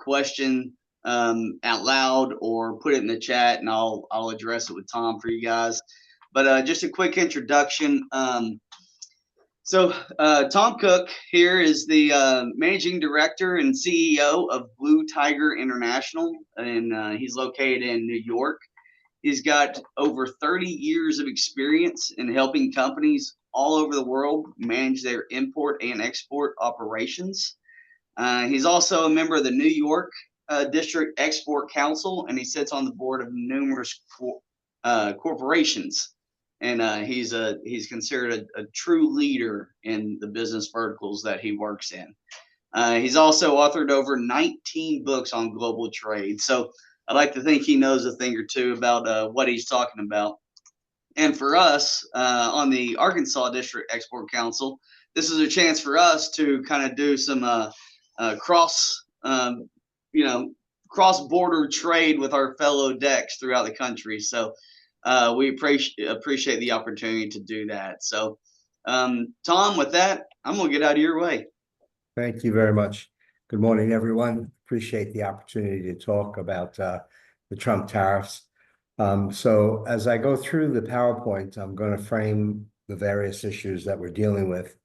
question out loud or put it in the chat, and I'll address it with Tom for you guys. But just a quick introduction. Tom Cook here is the managing director and CEO of Blue Tiger International, and he's located in New York. He's got over 30 years of experience in helping companies all over the world manage their import and export operations. He's also a member of the New York District Export Council, and he sits on the board of numerous corporations. And he's considered a true leader in the business verticals that he works in. He's also authored over 19 books on global trade. So I like to think he knows a thing or two about what he's talking about. And for us on the Arkansas District Export Council, this is a chance for us to kind of do some cross-border trade with our fellow decks throughout the country. So we appreciate the opportunity to do that. So, Tom, with that, I'm going to get out of your way. Thank you very much. Good morning, everyone. Appreciate the opportunity to talk about the Trump tariffs. So as I go through the PowerPoint, I'm going to frame the various issues that we're dealing with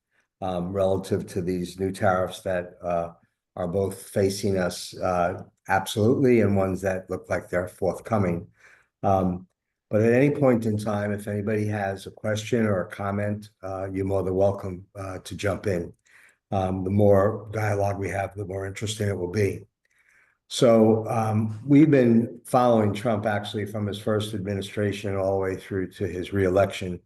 relative to these new tariffs that are both facing us absolutely, and ones that look like they're forthcoming. But at any point in time, if anybody has a question or a comment, you're more than welcome to jump in. The more dialogue we have, the more interesting it will be. So we've been following Trump actually from his first administration all the way through to his reelection.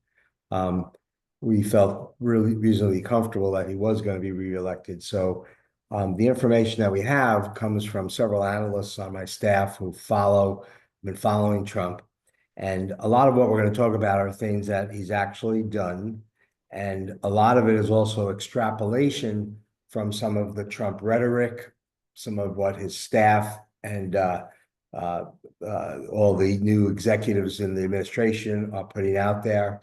We felt really reasonably comfortable that he was going to be reelected. So the information that we have comes from several analysts on my staff who been following Trump. And a lot of what we're going to talk about are things that he's actually done. And a lot of it is also extrapolation from some of the Trump rhetoric, some of what his staff and all the new executives in the administration are putting out there,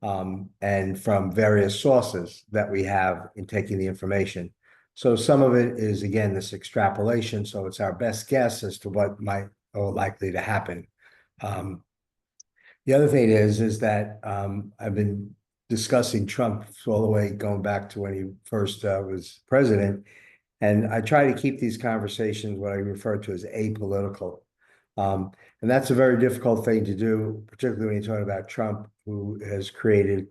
and from various sources that we have in taking the information. So some of it is, again, this extrapolation. So it's our best guess as to what might or likely to happen. The other thing is that I've been discussing Trump all the way going back to when he first was president. And I try to keep these conversations what I refer to as apolitical. And that's a very difficult thing to do, particularly when you're talking about Trump, who has created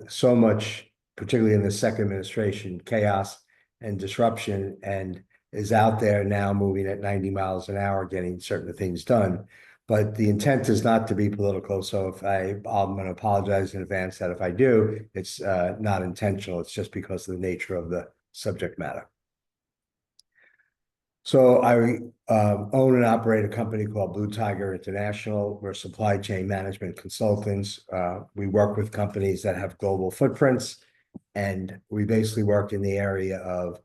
so much, particularly in the second administration, chaos and disruption, and is out there now moving at 90 miles an hour, getting certain things done. But the intent is not to be political. So if I'm going to apologize in advance that if I do, it's not intentional. It's just because of the nature of the subject matter. So I own and operate a company called Blue Tiger International. We're supply chain management consultants. We work with companies that have global footprints, and we basically work in the area of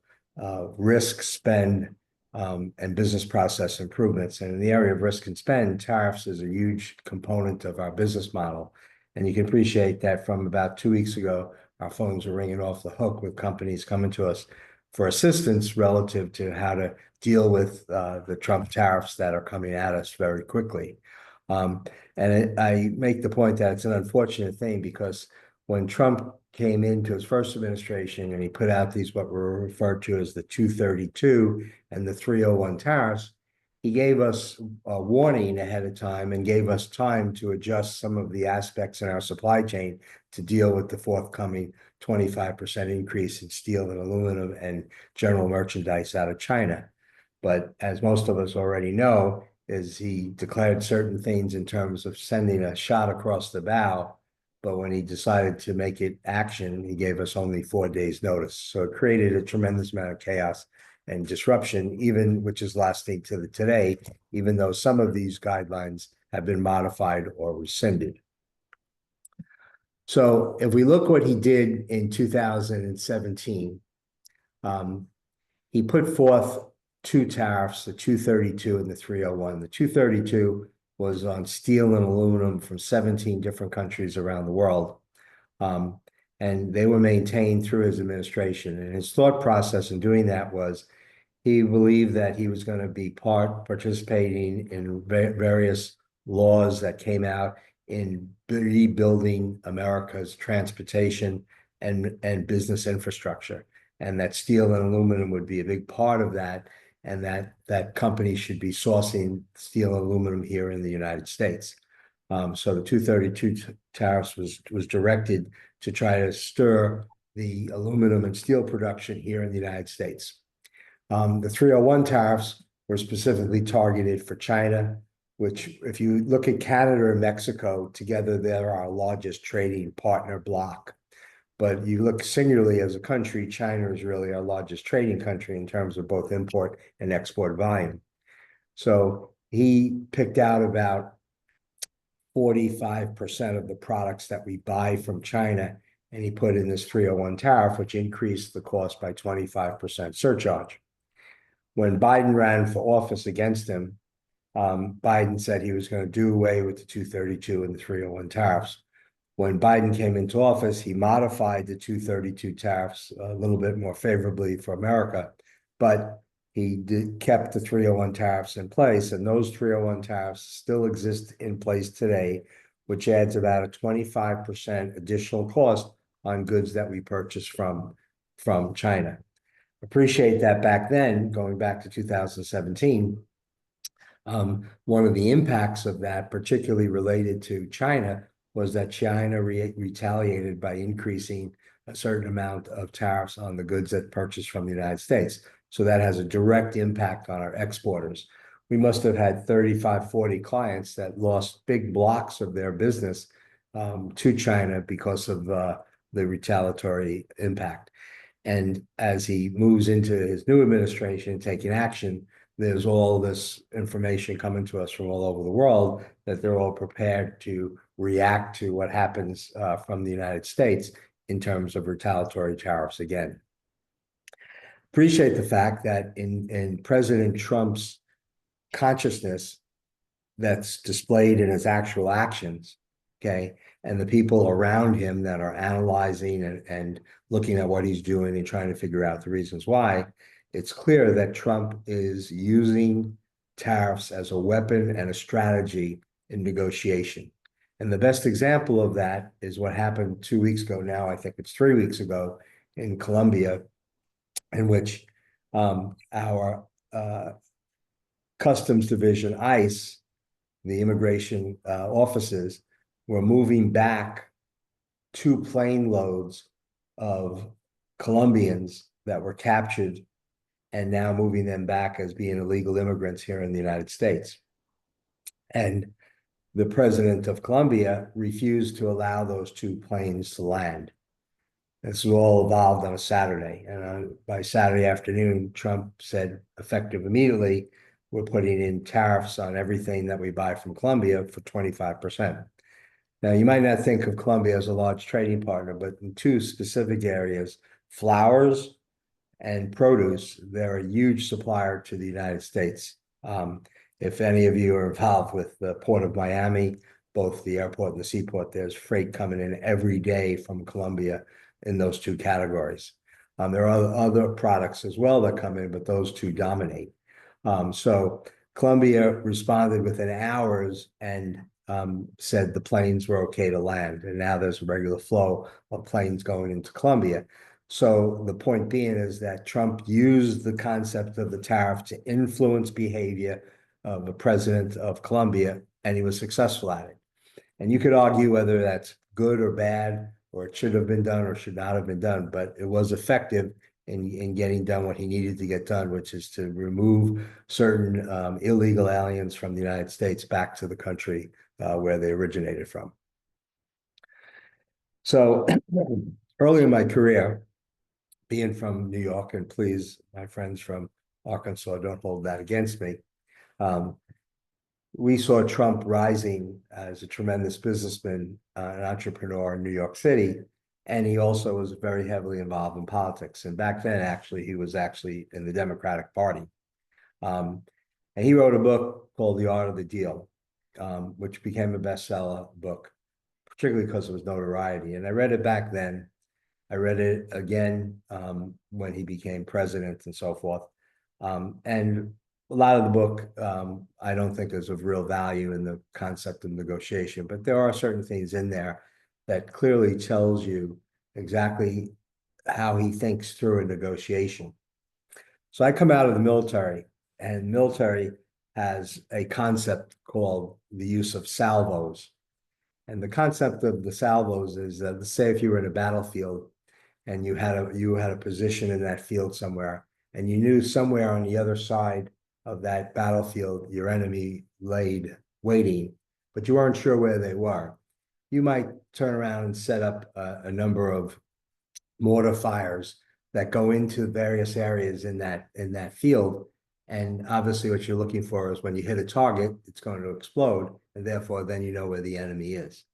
risk, spend, and business process improvements. And in the area of risk and spend, tariffs is a huge component of our business model. And you can appreciate that from about 2 weeks ago, our phones were ringing off the hook with companies coming to us for assistance relative to how to deal with the Trump tariffs that are coming at us very quickly. I make the point that it's an unfortunate thing because when Trump came into his first administration and he put out these what were referred to as the 232 and the 301 tariffs, he gave us a warning ahead of time and gave us time to adjust some of the aspects in our supply chain to deal with the forthcoming 25% increase in steel and aluminum and general merchandise out of China. But as most of us already know, is he declared certain things in terms of sending a shot across the bow. But when he decided to make it action, he gave us only 4 days notice. So it created a tremendous amount of chaos and disruption, even which is lasting to today, even though some of these guidelines have been modified or rescinded. So if we look what he did in 2017, he put forth 2 tariffs, the 232 and the 301. The 232 was on steel and aluminum from 17 different countries around the world. And they were maintained through his administration. And his thought process in doing that was he believed that he was going to be participating in various laws that came out in rebuilding America's transportation and business infrastructure, and that steel and aluminum would be a big part of that, and that companies should be sourcing steel and aluminum here in the United States. So the 232 tariffs was directed to try to stir the aluminum and steel production here in the United States. The 301 tariffs were specifically targeted for China, which, if you look at Canada and Mexico together, they're our largest trading partner bloc. But you look singularly as a country, China is really our largest trading country in terms of both import and export volume. So he picked out about 45% of the products that we buy from China, and he put in this 301 tariff, which increased the cost by 25% surcharge. When Biden ran for office against him, Biden said he was going to do away with the 232 and the 301 tariffs. When Biden came into office, he modified the 232 tariffs a little bit more favorably for America, but he kept the 301 tariffs in place, and those 301 tariffs still exist in place today, which adds about a 25% additional cost on goods that we purchase from China. Appreciate that back then, going back to 2017, one of the impacts of that, particularly related to China, was that China retaliated by increasing a certain amount of tariffs on the goods that purchased from the United States. So that has a direct impact on our exporters. We must have had 35, 40 clients that lost big blocks of their business to China because of the retaliatory impact. And as he moves into his new administration, taking action, there's all this information coming to us from all over the world that they're all prepared to react to what happens from the United States in terms of retaliatory tariffs again. Appreciate the fact that in President Trump's consciousness that's displayed in his actual actions, okay, and the people around him that are analyzing and looking at what he's doing and trying to figure out the reasons why, it's clear that Trump is using tariffs as a weapon and a strategy in negotiation. And the best example of that is what happened 2 weeks ago now, I think it's 3 weeks ago, in Colombia, in which our Customs Division, ICE, the immigration offices, were moving back 2 plane loads of Colombians that were captured and now moving them back as being illegal immigrants here in the United States. And the president of Colombia refused to allow those 2 planes to land. This was all evolved on a Saturday. And by Saturday afternoon, Trump said, effective immediately, we're putting in tariffs on everything that we buy from Colombia for 25%. Now, you might not think of Colombia as a large trading partner, but in 2 specific areas, flowers and produce, they're a huge supplier to the United States. If any of you are involved with the Port of Miami, both the airport and the seaport, there's freight coming in every day from Colombia in those 2 categories. There are other products as well that come in, but those 2 dominate. So Colombia responded within hours and said the planes were okay to land. And now there's a regular flow of planes going into Colombia. So the point being is that Trump used the concept of the tariff to influence behavior of the president of Colombia, and he was successful at it. And you could argue whether that's good or bad, or it should have been done or should not have been done, but it was effective in getting done what he needed to get done, which is to remove certain illegal aliens from the United States back to the country where they originated from. So early in my career, being from New York, and please, my friends from Arkansas, don't hold that against me, we saw Trump rising as a tremendous businessman, an entrepreneur in New York City, and he also was very heavily involved in politics. And back then, actually, he was actually in the Democratic Party. And he wrote a book called The Art of the Deal, which became a bestseller book, particularly because of his notoriety. And I read it back then. I read it again when he became president and so forth. And a lot of the book, I don't think is of real value in the concept of negotiation, but there are certain things in there that clearly tells you exactly how he thinks through a negotiation. So I come out of the military, and military has a concept called the use of salvos. And the concept of the salvos is that, say, if you were in a battlefield and you had a position in that field somewhere, and you knew somewhere on the other side of that battlefield your enemy laid waiting, but you weren't sure where they were, you might turn around and set up a number of mortar fires that go into various areas in that field. And obviously what you're looking for is when you hit a target, it's going to explode, and therefore then you know where the enemy is.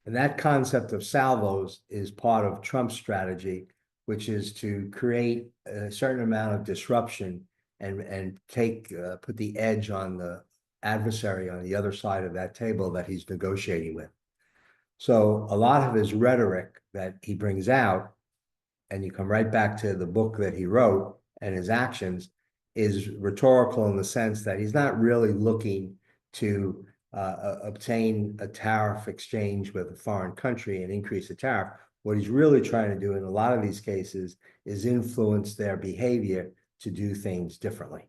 And that concept of salvos is part of Trump's strategy, which is to create a certain amount of disruption and put the edge on the adversary on the other side of that table that he's negotiating with. So a lot of his rhetoric that he brings out, and you come right back to the book that he wrote and his actions, is rhetorical in the sense that he's not really looking to obtain a tariff exchange with a foreign country and increase the tariff. What he's really trying to do in a lot of these cases is influence their behavior to do things differently.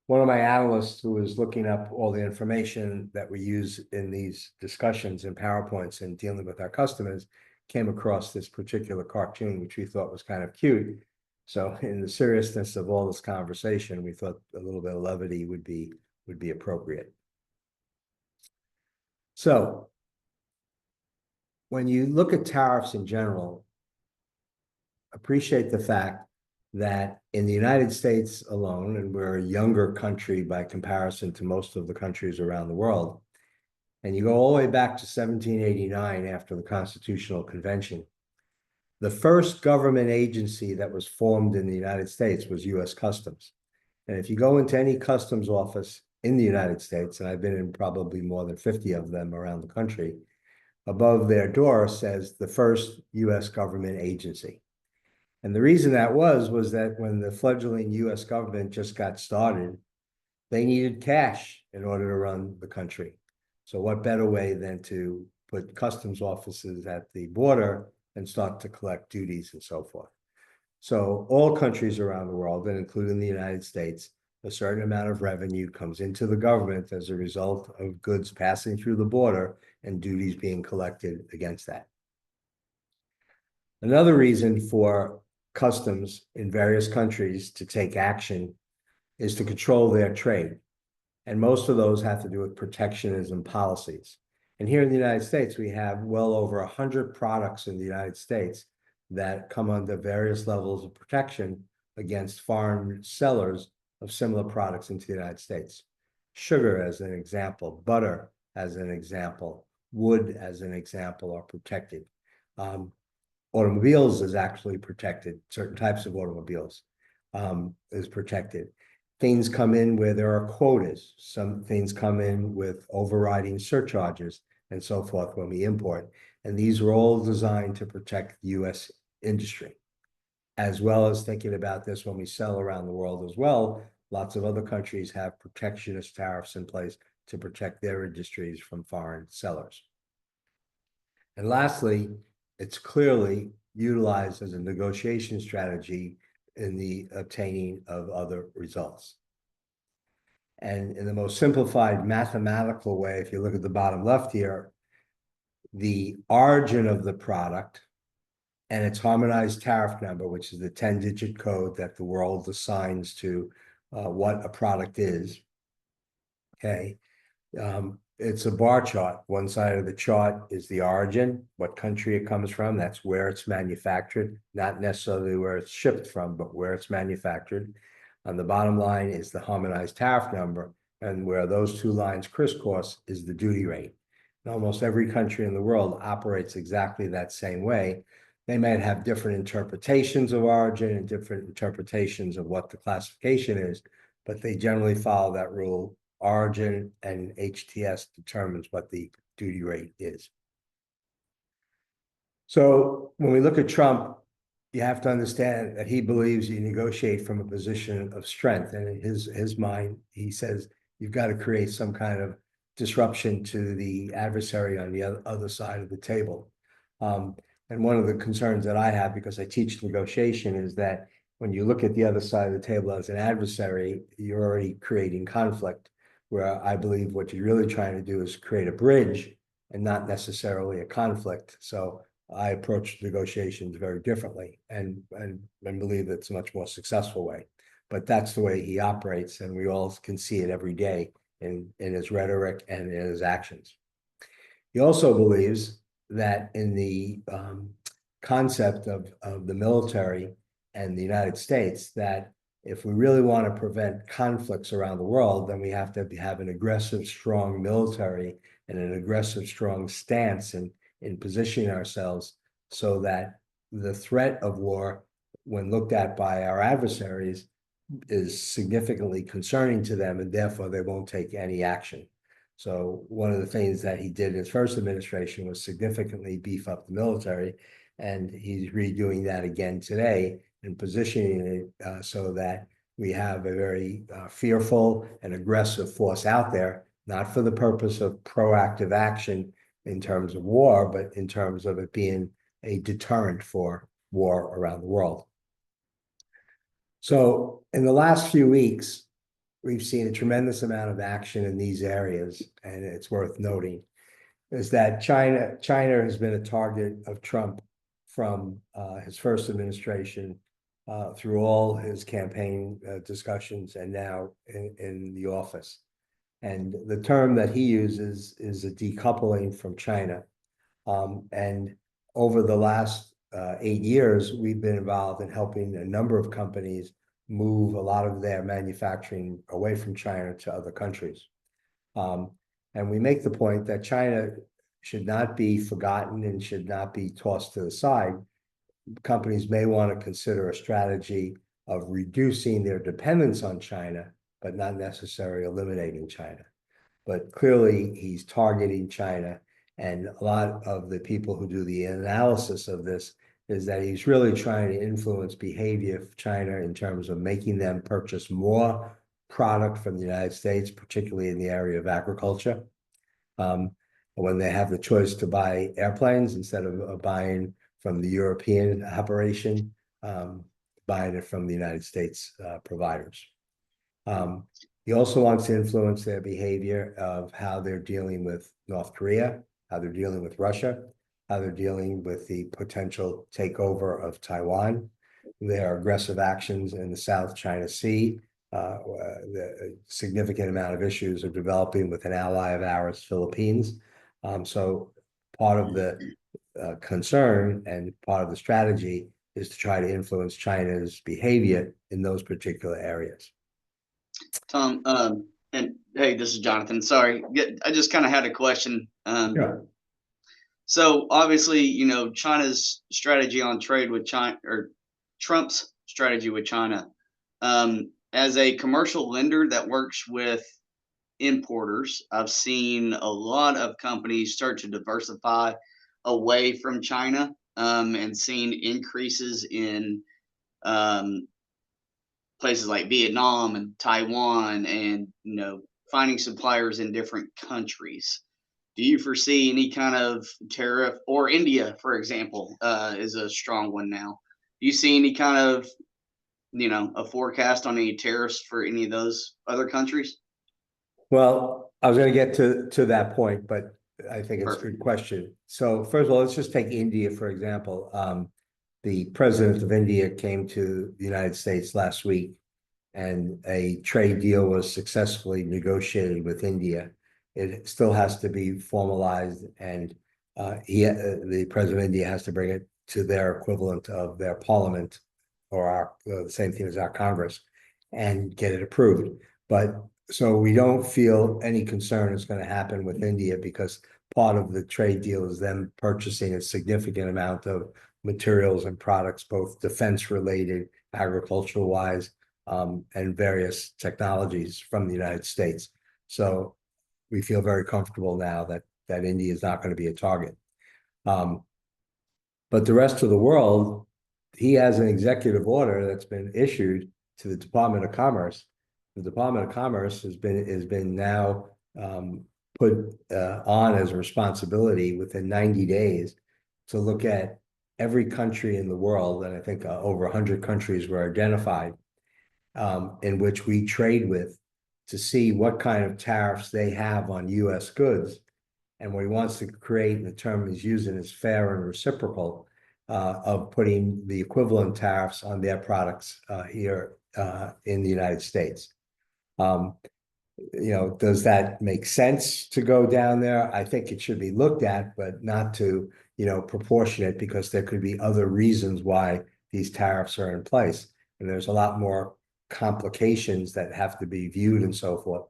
One of my analysts who was looking up all the information that we use in these discussions and PowerPoints and dealing with our customers came across this particular cartoon, which we thought was kind of cute. So in the seriousness of all this conversation, we thought a little bit of levity would be appropriate. So when you look at tariffs in general, appreciate the fact that in the United States alone, and we're a younger country by comparison to most of the countries around the world, and you go all the way back to 1789 after the Constitutional Convention, the first government agency that was formed in the United States was U.S. Customs. And if you go into any customs office in the United States, and I've been in probably more than 50 of them around the country, above their door says the first U.S. government agency. And the reason that was that when the fledgling U.S. government just got started, they needed cash in order to run the country. So what better way than to put customs offices at the border and start to collect duties and so forth. So all countries around the world, and including the United States, a certain amount of revenue comes into the government as a result of goods passing through the border and duties being collected against that. Another reason for customs in various countries to take action is to control their trade. And most of those have to do with protectionism policies. And here in the United States, we have well over 100 products in the United States that come under various levels of protection against foreign sellers of similar products into the United States. Sugar as an example, butter as an example, wood as an example are protected. Automobiles is actually protected. Certain types of automobiles is protected. Things come in where there are quotas. Some things come in with overriding surcharges and so forth when we import. And these are all designed to protect the U.S. industry, as well as thinking about this when we sell around the world as well. Lots of other countries have protectionist tariffs in place to protect their industries from foreign sellers. And lastly, it's clearly utilized as a negotiation strategy in the obtaining of other results. And in the most simplified mathematical way, if you look at the bottom left here, the origin of the product and its harmonized tariff number, which is the 10-digit code that the world assigns to what a product is, okay? It's a bar chart. One side of the chart is the origin, what country it comes from. That's where it's manufactured, not necessarily where it's shipped from, but where it's manufactured. On the bottom line is the harmonized tariff number, and where those two lines crisscross is the duty rate. And almost every country in the world operates exactly that same way. They might have different interpretations of origin and different interpretations of what the classification is, but they generally follow that rule. Origin and HTS determines what the duty rate is. So when we look at Trump, you have to understand that he believes you negotiate from a position of strength. And in his mind, he says you've got to create some kind of disruption to the adversary on the other side of the table. And one of the concerns that I have, because I teach negotiation, is that when you look at the other side of the table as an adversary, you're already creating conflict. Where I believe what you're really trying to do is create a bridge and not necessarily a conflict. So I approach negotiations very differently and believe it's a much more successful way. But that's the way he operates, and we all can see it every day in his rhetoric and in his actions. He also believes that in the concept of the military and the United States, that if we really want to prevent conflicts around the world, then we have to have an aggressive, strong military and an aggressive, strong stance in positioning ourselves so that the threat of war, when looked at by our adversaries, is significantly concerning to them, and therefore they won't take any action. So one of the things that he did in his first administration was significantly beef up the military, and he's redoing that again today and positioning it so that we have a very fearful and aggressive force out there, not for the purpose of proactive action in terms of war, but in terms of it being a deterrent for war around the world. So in the last few weeks, we've seen a tremendous amount of action in these areas, and it's worth noting is that China has been a target of Trump from his first administration through all his campaign discussions and now in the office. And the term that he uses is a decoupling from China. And over the last 8 years, we've been involved in helping a number of companies move a lot of their manufacturing away from China to other countries. And we make the point that China should not be forgotten and should not be tossed to the side. Companies may want to consider a strategy of reducing their dependence on China, but not necessarily eliminating China. But clearly, he's targeting China. And a lot of the people who do the analysis of this is that he's really trying to influence behavior of China in terms of making them purchase more product from the United States, particularly in the area of agriculture. When they have the choice to buy airplanes instead of buying from the European operation, buying it from the United States providers. He also wants to influence their behavior of how they're dealing with North Korea, how they're dealing with Russia, how they're dealing with the potential takeover of Taiwan, their aggressive actions in the South China Sea, the significant amount of issues are developing with an ally of ours, Philippines. So part of the concern and part of the strategy is to try to influence China's behavior in those particular areas. Tom, and hey, this is Jonathan. Sorry, I just kind of had a question. Yeah. So obviously, China's strategy on trade with China, or Trump's strategy with China, as a commercial lender that works with importers, I've seen a lot of companies start to diversify away from China, and seen increases in places like Vietnam and Taiwan, and finding suppliers in different countries. Do you foresee any kind of tariff, or India, for example, is a strong one now? Do you see any kind of a forecast on any tariffs for any of those other countries? Well, I was going to get to that point, but I think it's a Perfect. good question. So first of all, let's just take India, for example. The president of India came to the United States last week, and a trade deal was successfully negotiated with India. It still has to be formalized, and the president of India has to bring it to their equivalent of their parliament, or the same thing as our Congress, and get it approved. But so we don't feel any concern is going to happen with India, because part of the trade deal is them purchasing a significant amount of materials and products, both defense related, agricultural wise, and various technologies from the United States. So we feel very comfortable now that India is not going to be a target. But the rest of the world, he has an executive order that's been issued to the Department of Commerce. The Department of Commerce has been now put on as a responsibility within 90 days to look at every country in the world, and I think over 100 countries were identified, in which we trade with, to see what kind of tariffs they have on US goods. And what he wants to create, and the term he's using is fair and reciprocal, of putting the equivalent tariffs on their products here in the United States. Does that make sense to go down there? I think it should be looked at, but not to, proportionate, because there could be other reasons why these tariffs are in place. And there's a lot more complications that have to be viewed and so forth.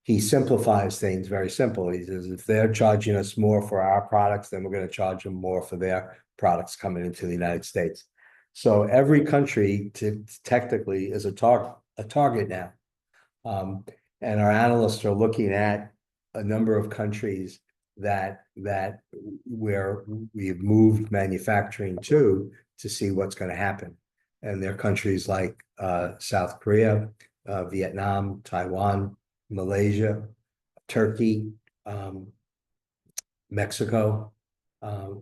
He simplifies things very simple. He says, if they're charging us more for our products, then we're going to charge them more for their products coming into the United States. So every country technically is a target now. And our analysts are looking at a number of countries that where we've moved manufacturing to see what's going to happen. And they're countries like South Korea, Vietnam, Taiwan, Malaysia, Turkey, Mexico,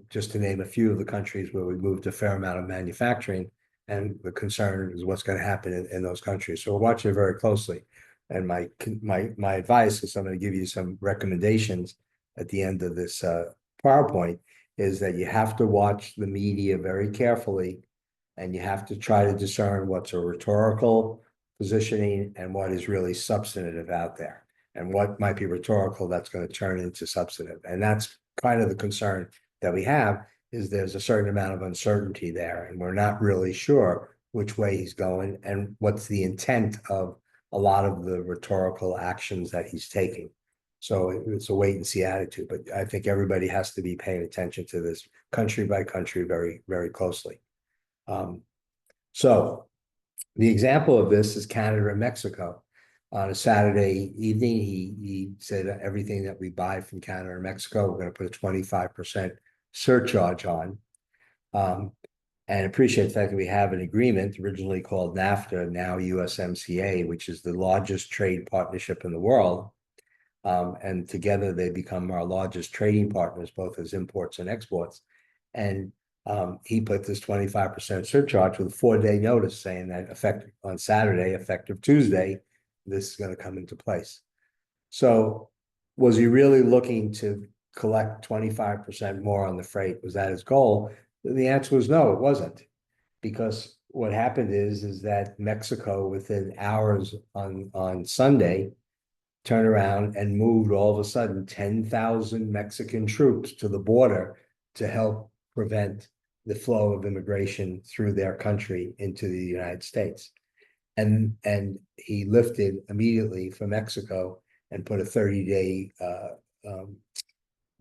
just to name a few of the countries where we moved a fair amount of manufacturing. And the concern is what's going to happen in those countries. So we're watching it very closely. And my advice is, I'm going to give you some recommendations at the end of this PowerPoint, is that you have to watch the media very carefully, and you have to try to discern what's a rhetorical positioning and what is really substantive out there, and what might be rhetorical that's going to turn into substantive. And that's kind of the concern that we have, is there's a certain amount of uncertainty there, and we're not really sure which way he's going and what's the intent of a lot of the rhetorical actions that he's taking. So it's a wait and see attitude, but I think everybody has to be paying attention to this country by country very, very closely. So the example of this is Canada and Mexico. On a Saturday evening, he said everything that we buy from Canada or Mexico, we're going to put a 25% surcharge on. And appreciate the fact that we have an agreement originally called NAFTA, now USMCA, which is the largest trade partnership in the world. And together they become our largest trading partners, both as imports and exports. And he put this 25% surcharge with a 4-day notice, saying that effective on Saturday, effective Tuesday, this is going to come into place. So was he really looking to collect 25% more on the freight? Was that his goal? The answer was no, it wasn't. Because what happened is that Mexico, within hours on Sunday, turned around and moved all of a sudden 10,000 Mexican troops to the border to help prevent the flow of immigration through their country into the United States. And he lifted immediately from Mexico and put a 30-day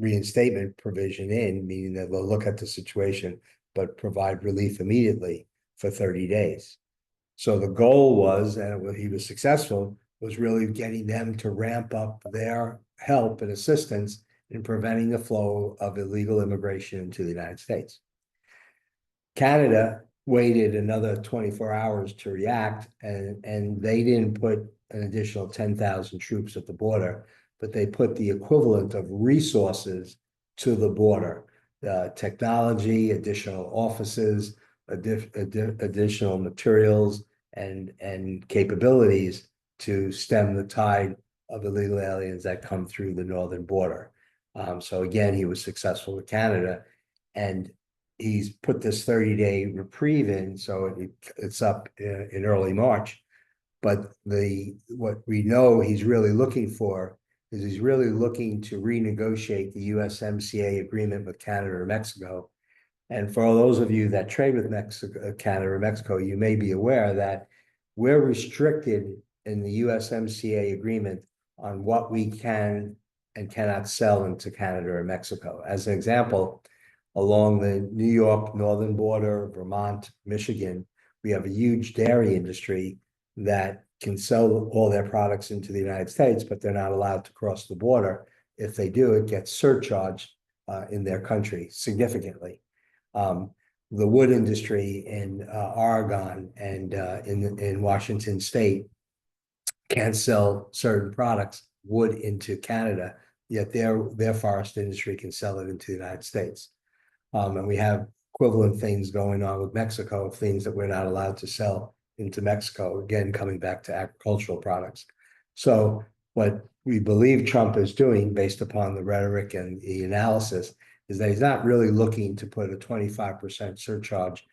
reinstatement provision in, meaning that they'll look at the situation but provide relief immediately for 30 days. So the goal was, and he was successful, was really getting them to ramp up their help and assistance in preventing the flow of illegal immigration into the United States. Canada waited another 24 hours to react, and they didn't put an additional 10,000 troops at the border, but they put the equivalent of resources to the border, technology, additional offices, additional materials, and capabilities to stem the tide of illegal aliens that come through the northern border. So again, he was successful with Canada, and he's put this 30-day reprieve in, so it's up in early March. But what we know he's really looking for is he's really looking to renegotiate the USMCA agreement with Canada or Mexico. And for all those of you that trade with Canada or Mexico, you may be aware that we're restricted in the USMCA agreement on what we can and cannot sell into Canada or Mexico. As an example, along the New York northern border, Vermont, Michigan, we have a huge dairy industry that can sell all their products into the United States, but they're not allowed to cross the border. If they do, it gets surcharged in their country significantly. the wood industry in Oregon and in Washington State can't sell certain products, wood into Canada, yet their forest industry can sell it into the United States. And we have equivalent things going on with Mexico, things that we're not allowed to sell into Mexico, again, coming back to agricultural products. So what we believe Trump is doing, based upon the rhetoric and the analysis, is that he's not really looking to put a 25% surcharge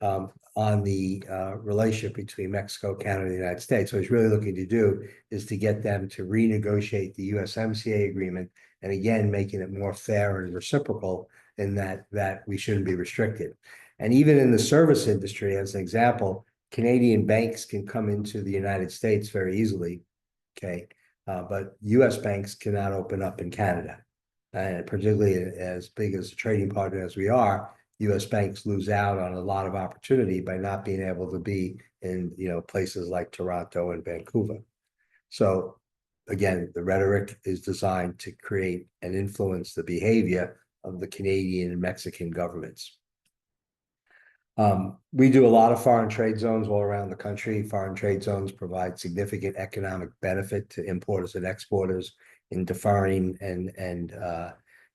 on the relationship between Mexico, Canada, and the United States. What he's really looking to do is to get them to renegotiate the USMCA agreement, and again, making it more fair and reciprocal in that we shouldn't be restricted. And even in the service industry, as an example, Canadian banks can come into the United States very easily, okay? But US banks cannot open up in Canada. And particularly as big as a trading partner as we are, US banks lose out on a lot of opportunity by not being able to be in, places like Toronto and Vancouver. So again, the rhetoric is designed to create and influence the behavior of the Canadian and Mexican governments. We do a lot of foreign trade zones all around the country. Foreign trade zones provide significant economic benefit to importers and exporters in deferring and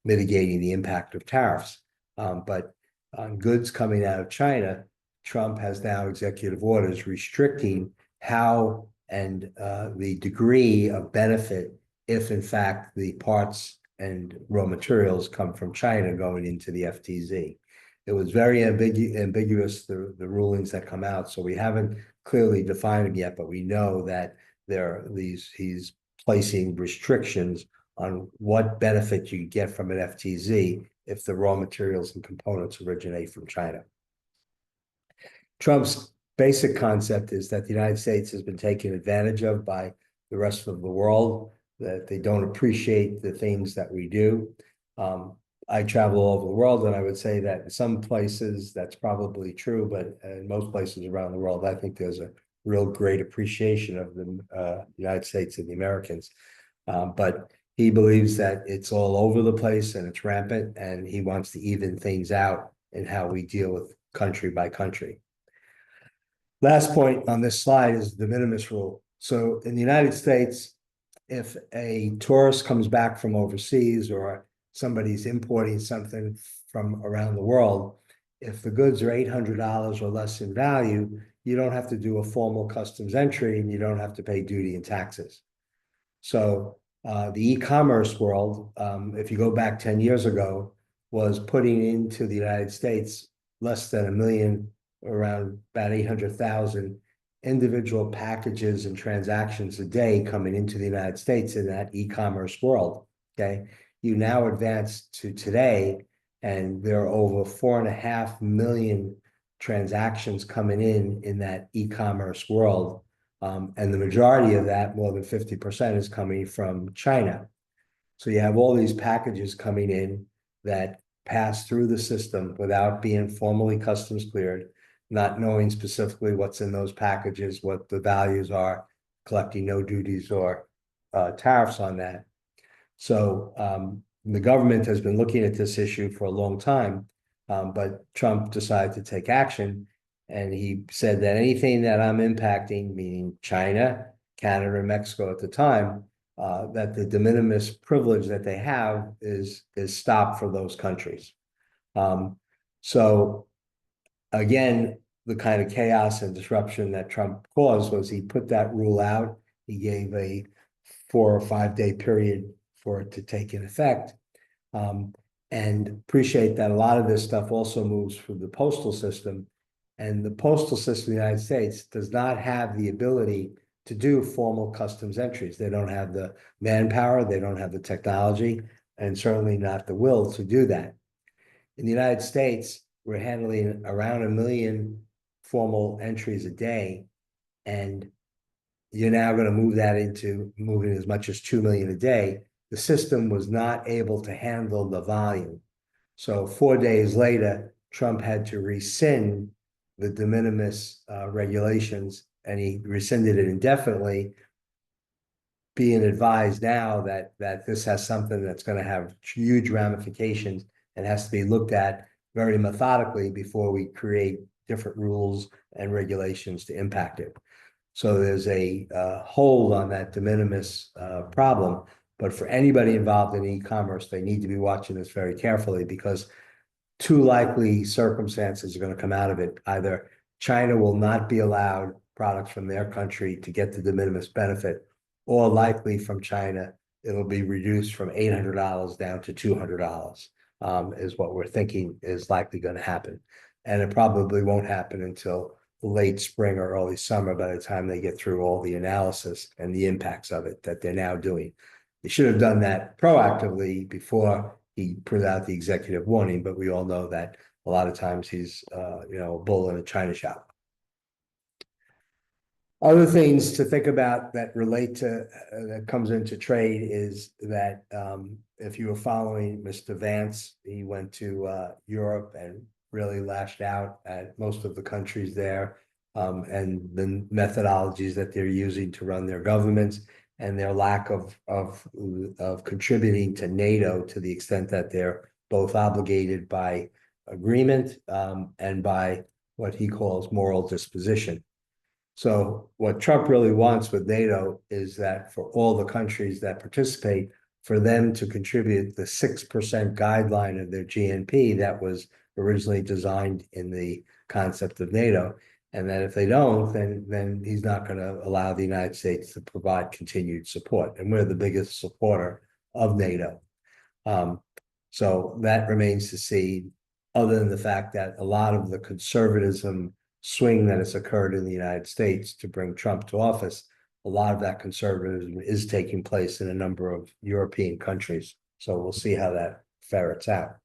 mitigating the impact of tariffs. But on goods coming out of China, Trump has now executive orders restricting how and the degree of benefit if, in fact, the parts and raw materials come from China going into the FTZ. It was very ambiguous, the rulings that come out, so we haven't clearly defined them yet, but we know that he's placing restrictions on what benefit you get from an FTZ if the raw materials and components originate from China. Trump's basic concept is that the United States has been taken advantage of by the rest of the world, that they don't appreciate the things that we do. I travel all over the world, and I would say that in some places that's probably true, but in most places around the world, I think there's a real great appreciation of the United States and the Americans. But he believes that it's all over the place and it's rampant, and he wants to even things out in how we deal with country by country. Last point on this slide is the de minimis rule. So in the United States, if a tourist comes back from overseas or somebody's importing something from around the world, if the goods are $800 or less in value, you don't have to do a formal customs entry and you don't have to pay duty and taxes. So the e-commerce world, if you go back 10 years ago, was putting into the United States less than 1 million, around about 800,000 individual packages and transactions a day coming into the United States in that e-commerce world, okay? You now advance to today, and there are over 4.5 million transactions coming in that e-commerce world. And the majority of that, more than 50%, is coming from China. So you have all these packages coming in that pass through the system without being formally customs cleared, not knowing specifically what's in those packages, what the values are, collecting no duties or tariffs on that. So the government has been looking at this issue for a long time, but Trump decided to take action. And he said that anything that I'm impacting, meaning China, Canada, and Mexico at the time, that the de minimis privilege that they have is stopped for those countries. So again, the kind of chaos and disruption that Trump caused was he put that rule out. He gave a 4 or 5 day period for it to take in effect. And appreciate that a lot of this stuff also moves through the postal system. And the postal system in the United States does not have the ability to do formal customs entries. They don't have the manpower, they don't have the technology, and certainly not the will to do that. In the United States, we're handling around 1 million formal entries a day, and you're now going to move that into moving as much as 2 million a day. The system was not able to handle the volume. So 4 days later, Trump had to rescind the de minimis regulations, and he rescinded it indefinitely, being advised now that this has something that's going to have huge ramifications and has to be looked at very methodically before we create different rules and regulations to impact it. So there's a hold on that de minimis problem. But for anybody involved in e-commerce, they need to be watching this very carefully, because two likely circumstances are going to come out of it. Either China will not be allowed products from their country to get the de minimis benefit, or likely from China, it'll be reduced from $800 down to $200, is what we're thinking is likely going to happen. And it probably won't happen until late spring or early summer, by the time they get through all the analysis and the impacts of it that they're now doing. They should have done that proactively before he put out the executive warning, but we all know that a lot of times he's a bull in a china shop. Other things to think about that relate to that comes into trade is that if you were following Mr. Vance, he went to Europe and really lashed out at most of the countries there, and the methodologies that they're using to run their governments, and their lack of contributing to NATO to the extent that they're both obligated by agreement and by what he calls moral disposition. So what Trump really wants with NATO is that for all the countries that participate, for them to contribute the 6% guideline of their GNP that was originally designed in the concept of NATO. And that if they don't, then he's not going to allow the United States to provide continued support. And we're the biggest supporter of NATO. So that remains to see, other than the fact that a lot of the conservatism swing that has occurred in the United States to bring Trump to office, a lot of that conservatism is taking place in a number of European countries. So we'll see how that ferrets out.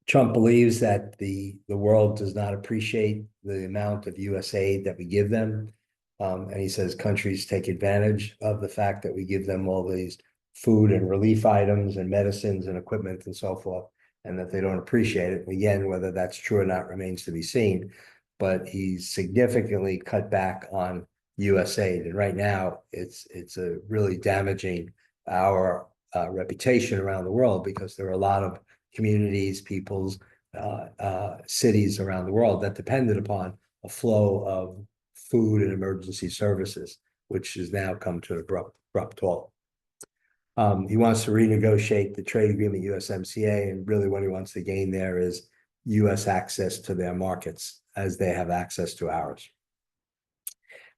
Trump believes that the world does not appreciate the amount of US aid that we give them. And he says countries take advantage of the fact that we give them all these food and relief items and medicines and equipment and so forth, and that they don't appreciate it. Again, whether that's true or not remains to be seen, but he's significantly cut back on US aid. And right now it's really damaging our reputation around the world, because there are a lot of communities, peoples, cities around the world that depended upon a flow of food and emergency services, which has now come to an abrupt halt. He wants to renegotiate the trade agreement USMCA, and really what he wants to gain there is US access to their markets as they have access to ours.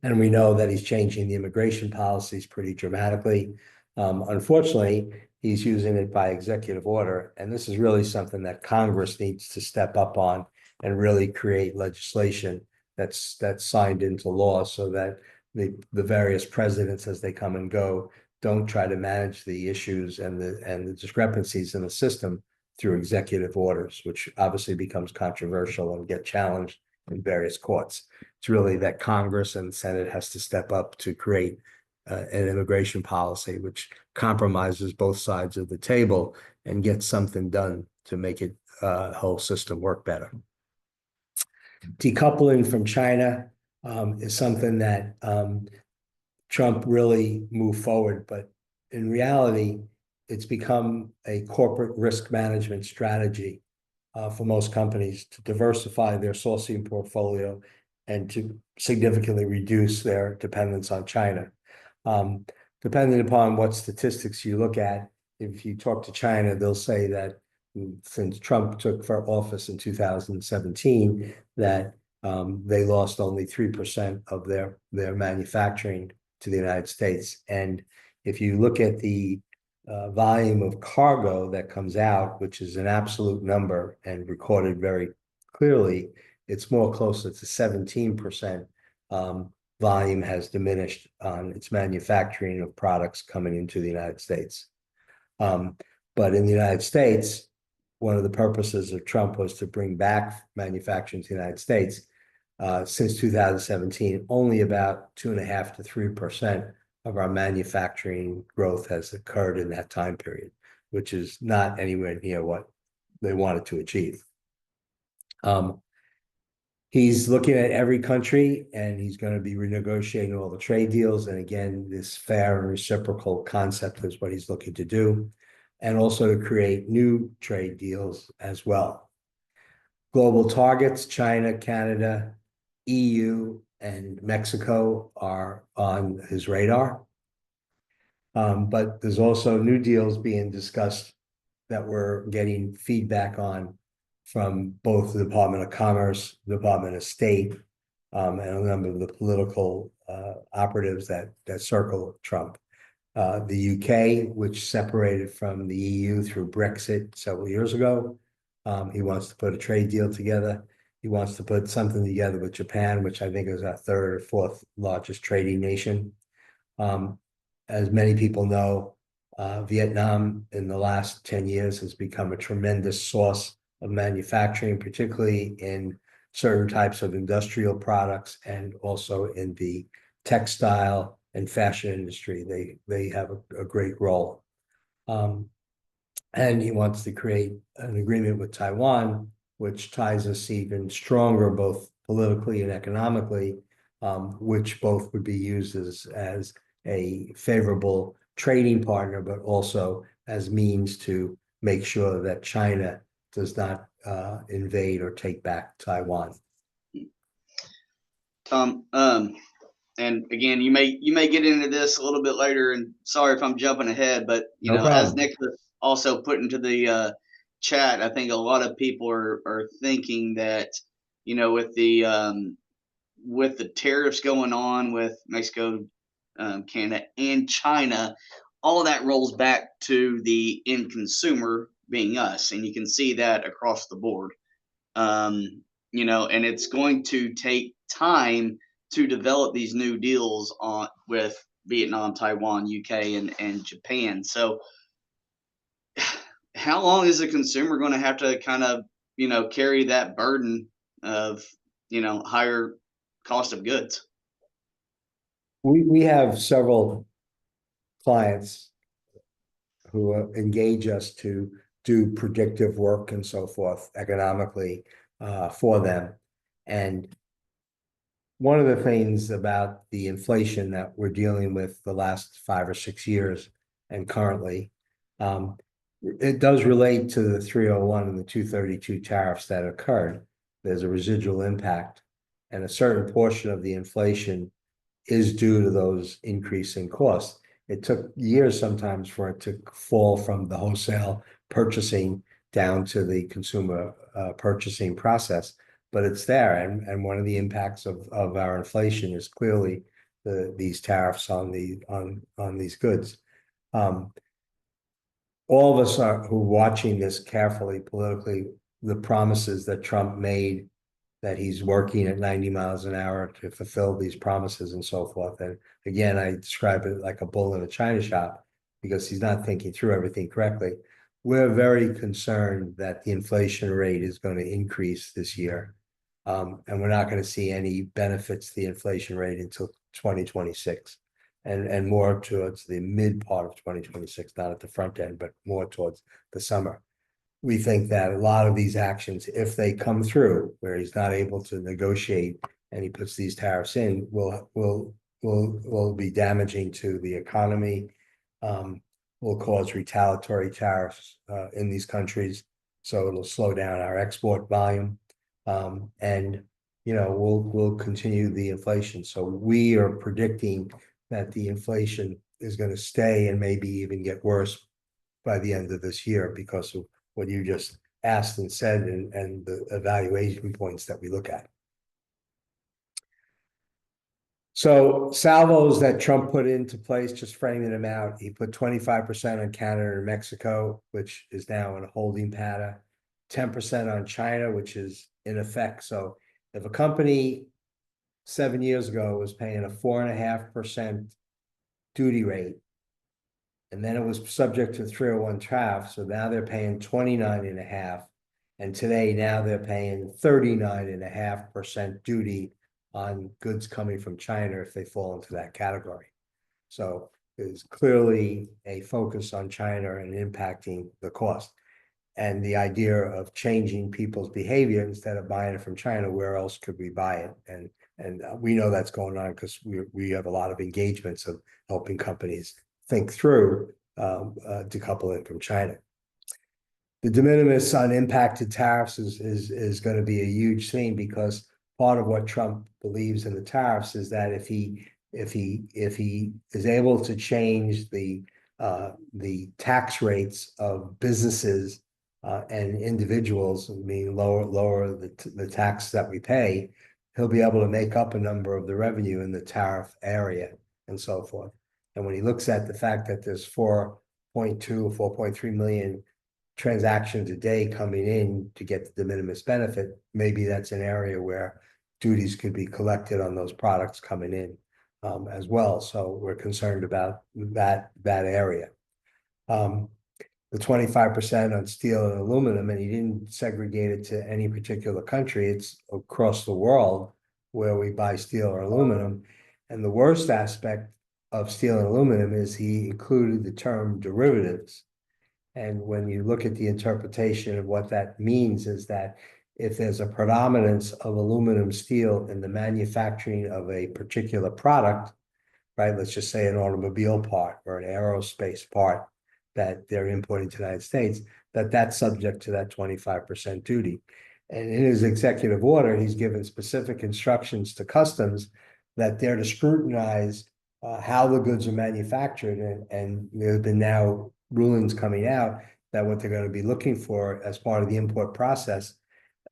And we know that he's changing the immigration policies pretty dramatically. Unfortunately, he's using it by executive order, and this is really something that Congress needs to step up on and really create legislation that's signed into law, so that the various presidents, as they come and go, don't try to manage the issues and the discrepancies in the system through executive orders, which obviously becomes controversial and get challenged in various courts. It's really that Congress and the Senate has to step up to create an immigration policy which compromises both sides of the table and gets something done to make it whole system work better. Decoupling from China is something that Trump really moved forward, but in reality, it's become a corporate risk management strategy for most companies to diversify their sourcing portfolio and to significantly reduce their dependence on China. Depending upon what statistics you look at, if you talk to China, they'll say that since Trump took for office in 2017, that they lost only 3% of their manufacturing to the United States. And if you look at the volume of cargo that comes out, which is an absolute number and recorded very clearly, it's more closer to 17% volume has diminished on its manufacturing of products coming into the United States. But in the United States, one of the purposes of Trump was to bring back manufacturing to the United States. Since 2017, only about 2.5% to 3% of our manufacturing growth has occurred in that time period, which is not anywhere near what they wanted to achieve. He's looking at every country, and he's going to be renegotiating all the trade deals. And again, this fair and reciprocal concept is what he's looking to do. and also to create new trade deals as well. Global targets, China, Canada, EU, and Mexico are on his radar. But there's also new deals being discussed that we're getting feedback on from both the Department of Commerce, Department of State, and a number of the political operatives that circle Trump. The UK, which separated from the EU through Brexit several years ago. He wants to put a trade deal together. He wants to put something together with Japan, which I think is our third or fourth largest trading nation. As many people know, Vietnam in the last 10 years has become a tremendous source of manufacturing, particularly in certain types of industrial products and also in the textile and fashion industry. They have a great role. And he wants to create an agreement with Taiwan, which ties us even stronger, both politically and economically, which both would be used as a favorable trading partner, but also as means to make sure that China does not invade or take back Taiwan. Tom, and again, you may get into this a little bit later, and sorry if I'm jumping ahead, but No as problem. Nicholas also put into the chat, I think a lot of people are thinking that with the tariffs going on with Mexico, Canada, and China, all that rolls back to the end consumer being us, and you can see that across the board. And it's going to take time to develop these new deals on with Vietnam, Taiwan, UK, and Japan. So how long is the consumer going to have to kind of, carry that burden of, higher cost of goods? We have several clients who engage us to do predictive work and so forth economically for them. And one of the things about the inflation that we're dealing with the last 5 or 6 years and currently, it does relate to the 301 and the 232 tariffs that occurred. There's a residual impact, and a certain portion of the inflation is due to those increasing costs. It took years sometimes for it to fall from the wholesale purchasing down to the consumer purchasing process, but it's there. And one of the impacts of our inflation is clearly these tariffs on these goods. All of us who are watching this carefully politically, the promises that Trump made, that he's working at 90 miles an hour to fulfill these promises and so forth. And again, I describe it like a bull in a china shop because he's not thinking through everything correctly. We're very concerned that the inflation rate is going to increase this year. And we're not going to see any benefits to the inflation rate until 2026 and more towards the mid part of 2026, not at the front end, but more towards the summer. We think that a lot of these actions, if they come through, where he's not able to negotiate and he puts these tariffs in, will be damaging to the economy, will cause retaliatory tariffs in these countries. So it'll slow down our export volume, and we'll continue the inflation. So we are predicting that the inflation is going to stay and maybe even get worse by the end of this year because of what you just asked and said and the evaluation points that we look at. So salvos that Trump put into place, just framing them out, he put 25% on Canada and Mexico, which is now in a holding pattern, 10% on China, which is in effect. So if a company 7 years ago was paying a 4.5% duty rate, and then it was subject to 301 tariff, so now they're paying 29.5%. And today, now they're paying 39.5% duty on goods coming from China if they fall into that category. So there's clearly a focus on China and impacting the cost. And the idea of changing people's behavior instead of buying it from China, where else could we buy it? And we know that's going on because we have a lot of engagements of helping companies think through decouple it from China. The de minimis on impacted tariffs is going to be a huge thing, because part of what Trump believes in the tariffs is that if he is able to change the tax rates of businesses and individuals, I mean lower the tax that we pay, he'll be able to make up a number of the revenue in the tariff area and so forth. And when he looks at the fact that there's 4.2, 4.3 million transactions a day coming in to get the de minimis benefit, maybe that's an area where duties could be collected on those products coming in as well. So we're concerned about that area. The 25% on steel and aluminum, and he didn't segregate it to any particular country. It's across the world where we buy steel or aluminum. And the worst aspect of steel and aluminum is he included the term derivatives. And when you look at the interpretation of what that means, is that if there's a predominance of aluminum steel in the manufacturing of a particular product, right, let's just say an automobile part or an aerospace part that they're importing to the United States, that's subject to that 25% duty. And in his executive order, he's given specific instructions to customs that they're to scrutinize how the goods are manufactured. And there have been now rulings coming out that what they're going to be looking for as part of the import process,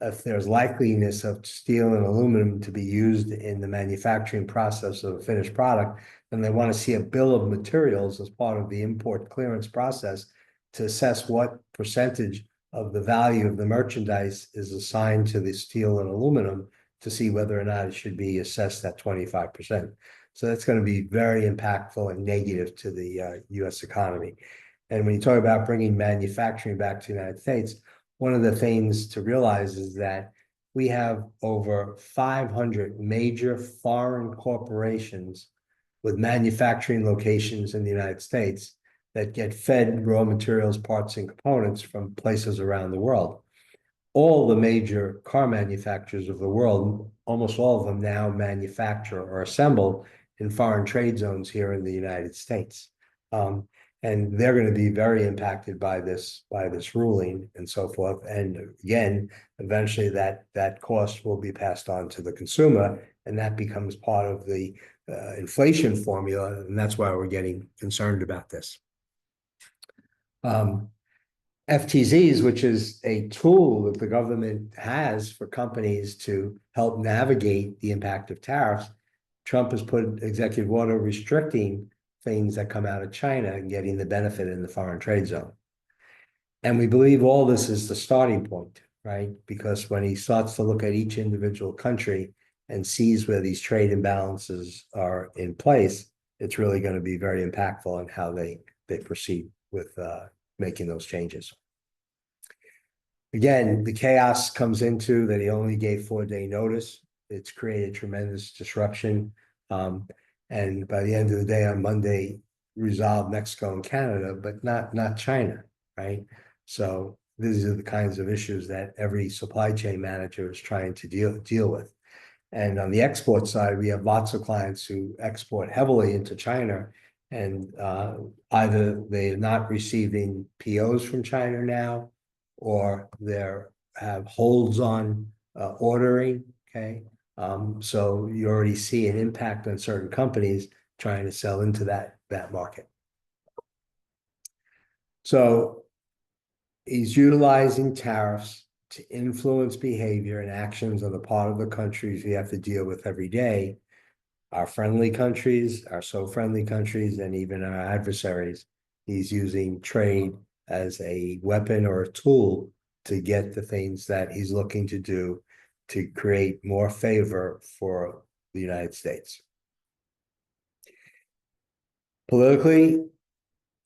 if there's likeliness of steel and aluminum to be used in the manufacturing process of a finished product, then they want to see a bill of materials as part of the import clearance process to assess what percentage of the value of the merchandise is assigned to the steel and aluminum, to see whether or not it should be assessed at 25%. So that's going to be very impactful and negative to the US economy. And when you talk about bringing manufacturing back to the United States, one of the things to realize is that we have over 500 major foreign corporations with manufacturing locations in the United States that get fed raw materials, parts, and components from places around the world. All the major car manufacturers of the world, almost all of them now manufacture or assemble in foreign trade zones here in the United States. And they're going to be very impacted by this ruling and so forth. And again, eventually that cost will be passed on to the consumer, and that becomes part of the inflation formula, and that's why we're getting concerned about this. FTZs, which is a tool that the government has for companies to help navigate the impact of tariffs, Trump has put executive order restricting things that come out of China and getting the benefit in the foreign trade zone. And we believe all this is the starting point, right? Because when he starts to look at each individual country and sees where these trade imbalances are in place, it's really going to be very impactful on how they proceed with making those changes. Again, the chaos comes into that he only gave 4-day notice. It's created tremendous disruption. And by the end of the day on Monday, resolved Mexico and Canada, but not China, right? So these are the kinds of issues that every supply chain manager is trying to deal with. And on the export side, we have lots of clients who export heavily into China, and either they're not receiving POs from China now, or they have holds on ordering, okay? So you already see an impact on certain companies trying to sell into that market. So he's utilizing tariffs to influence behavior and actions on the part of the countries we have to deal with every day. Our friendly countries, our so friendly countries, and even our adversaries. He's using trade as a weapon or a tool to get the things that he's looking to do to create more favor for the United States. Politically,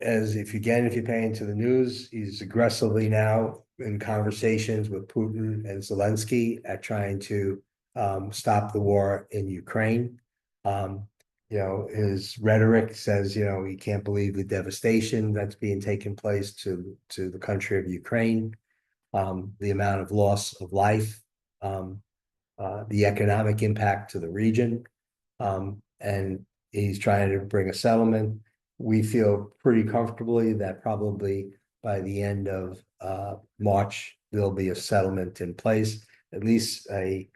as if you're paying into the news, he's aggressively now in conversations with Putin and Zelensky at trying to stop the war in Ukraine. His rhetoric says, he can't believe the devastation that's being taken place to the country of Ukraine, the amount of loss of life, the economic impact to the region, and he's trying to bring a settlement. We feel pretty comfortably that probably by the end of March, there'll be a settlement in place, at least a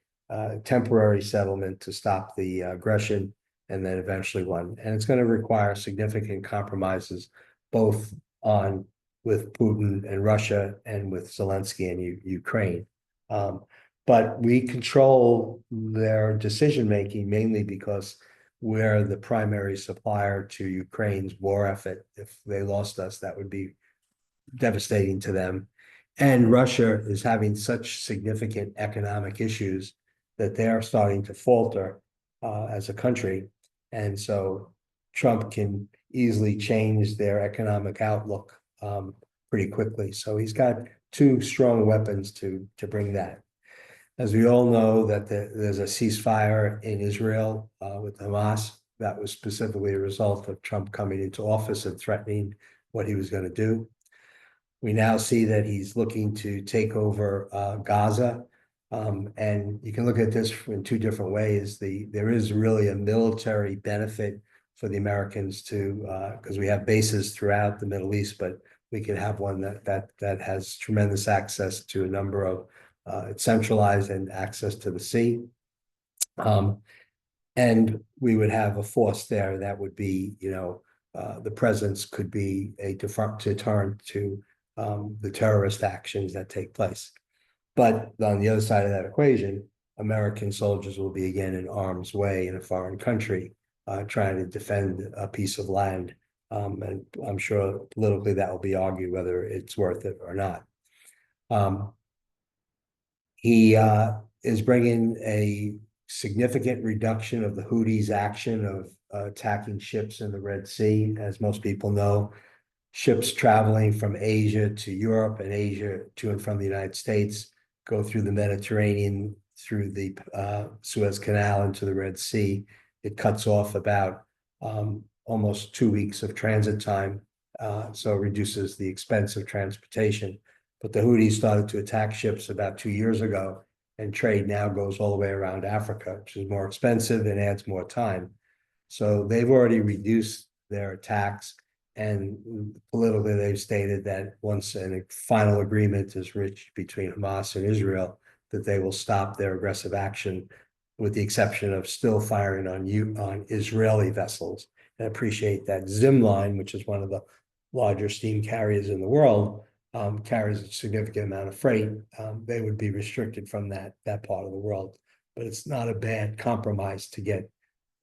temporary settlement to stop the aggression, and then eventually one. And it's going to require significant compromises, both on with Putin and Russia and with Zelensky and Ukraine. But we control their decision making mainly because we're the primary supplier to Ukraine's war effort. If they lost us, that would be devastating to them. And Russia is having such significant economic issues that they are starting to falter as a country. And so Trump can easily change their economic outlook pretty quickly. So he's got two strong weapons to bring that. As we all know, that there's a ceasefire in Israel with Hamas. That was specifically a result of Trump coming into office and threatening what he was going to do. We now see that he's looking to take over Gaza. And you can look at this in two different ways. There is really a military benefit for the Americans to, because we have bases throughout the Middle East, but we could have one that has tremendous access to a number of it's centralized and access to the sea. And we would have a force there that would be, the presence could be a deterrent to the terrorist actions that take place. But on the other side of that equation, American soldiers will be again in harm's way in a foreign country, trying to defend a piece of land. And I'm sure politically that will be argued whether it's worth it or not. He is bringing a significant reduction of the Houthis' action of attacking ships in the Red Sea. As most people know, ships traveling from Asia to Europe and Asia to and from the United States go through the Mediterranean, through the Suez Canal into the Red Sea. It cuts off about almost 2 weeks of transit time, so it reduces the expense of transportation. But the Houthis started to attack ships about 2 years ago, and trade now goes all the way around Africa, which is more expensive and adds more time. So they've already reduced their attacks, and politically they've stated that once a final agreement is reached between Hamas and Israel, that they will stop their aggressive action, with the exception of still firing on Israeli vessels. And appreciate that Zimline, which is one of the larger steam carriers in the world, carries a significant amount of freight. They would be restricted from that part of the world, but it's not a bad compromise to get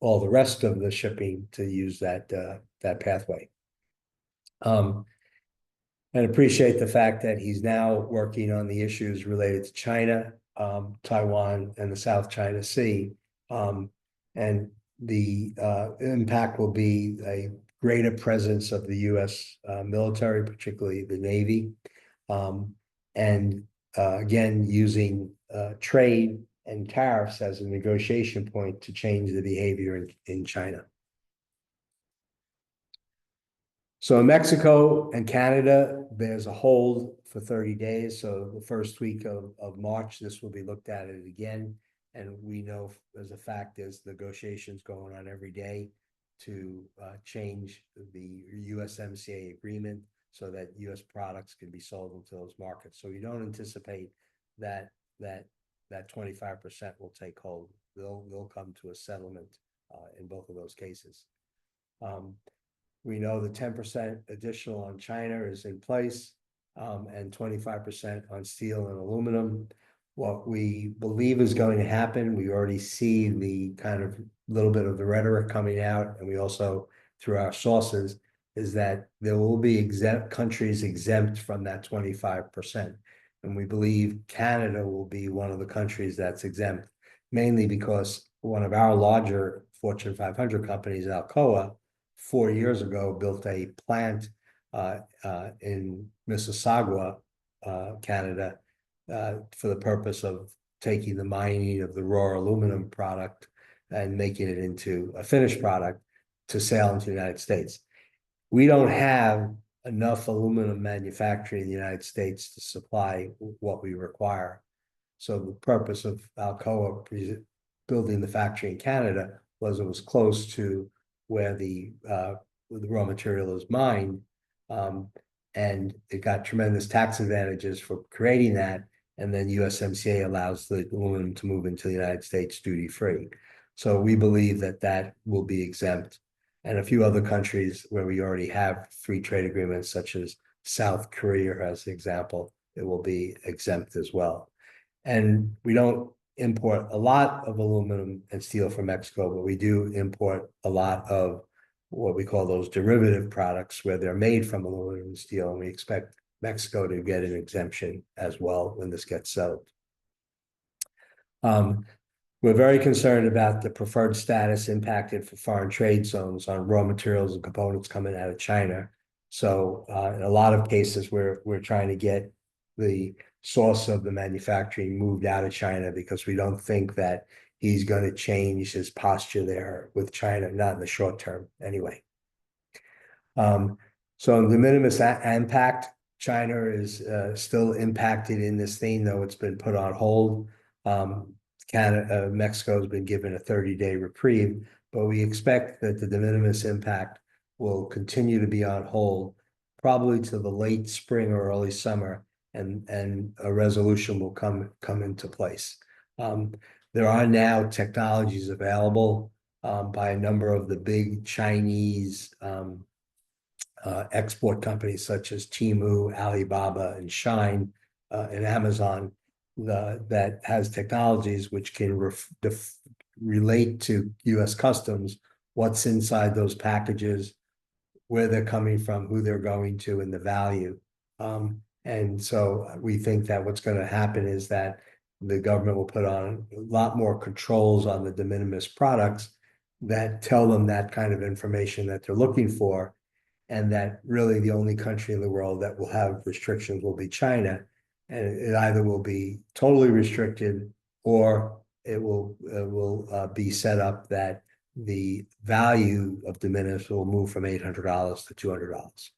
all the rest of the shipping to use that pathway. And appreciate the fact that he's now working on the issues related to China, Taiwan, and the South China Sea. And the impact will be a greater presence of the U.S. Military, particularly the Navy, and again, using trade and tariffs as a negotiation point to change the behavior in China. So in Mexico and Canada, there's a hold for 30 days. So the first week of March, this will be looked at it again. And we know as a fact there's negotiations going on every day to change the USMCA agreement so that U.S. products can be sold into those markets. So we don't anticipate that 25% will take hold. They'll come to a settlement in both of those cases. We know the 10% additional on China is in place, and 25% on steel and aluminum. What we believe is going to happen, we already see the kind of little bit of the rhetoric coming out, and we also, through our sources, is that there will be countries exempt from that 25%. And we believe Canada will be one of the countries that's exempt, mainly because one of our larger Fortune 500 companies, Alcoa, 4 years ago built a plant in Mississauga, Canada, for the purpose of taking the mining of the raw aluminum product and making it into a finished product to sell into the United States. We don't have enough aluminum manufacturing in the United States to supply what we require. So the purpose of Alcoa building the factory in Canada was it was close to where the the raw material is mined. And it got tremendous tax advantages for creating that. And then USMCA allows the aluminum to move into the United States duty-free. So we believe that that will be exempt. And a few other countries where we already have free trade agreements, such as South Korea, as an example, it will be exempt as well. And we don't import a lot of aluminum and steel from Mexico, but we do import a lot of what we call those derivative products where they're made from aluminum and steel. And we expect Mexico to get an exemption as well when this gets settled. We're very concerned about the preferred status impacted for foreign trade zones on raw materials and components coming out of China. So in a lot of cases, we're trying to get the source of the manufacturing moved out of China because we don't think that he's going to change his posture there with China, not in the short term anyway. So the minimus impact, China is still impacted in this thing, though it's been put on hold. Canada, Mexico has been given a 30-day reprieve, but we expect that the de minimis impact will continue to be on hold, probably to the late spring or early summer, and a resolution will come into place. There are now technologies available by a number of the big Chinese export companies such as Temu, Alibaba, and Shine, and Amazon that has technologies which can relate to U.S. Customs, what's inside those packages, where they're coming from, who they're going to, and the value. And so we think that what's going to happen is that the government will put on a lot more controls on the de minimis products that tell them that kind of information that they're looking for, and that really the only country in the world that will have restrictions will be China. And it either will be totally restricted or it will be set up that the value of de minimis will move from $800 to $200.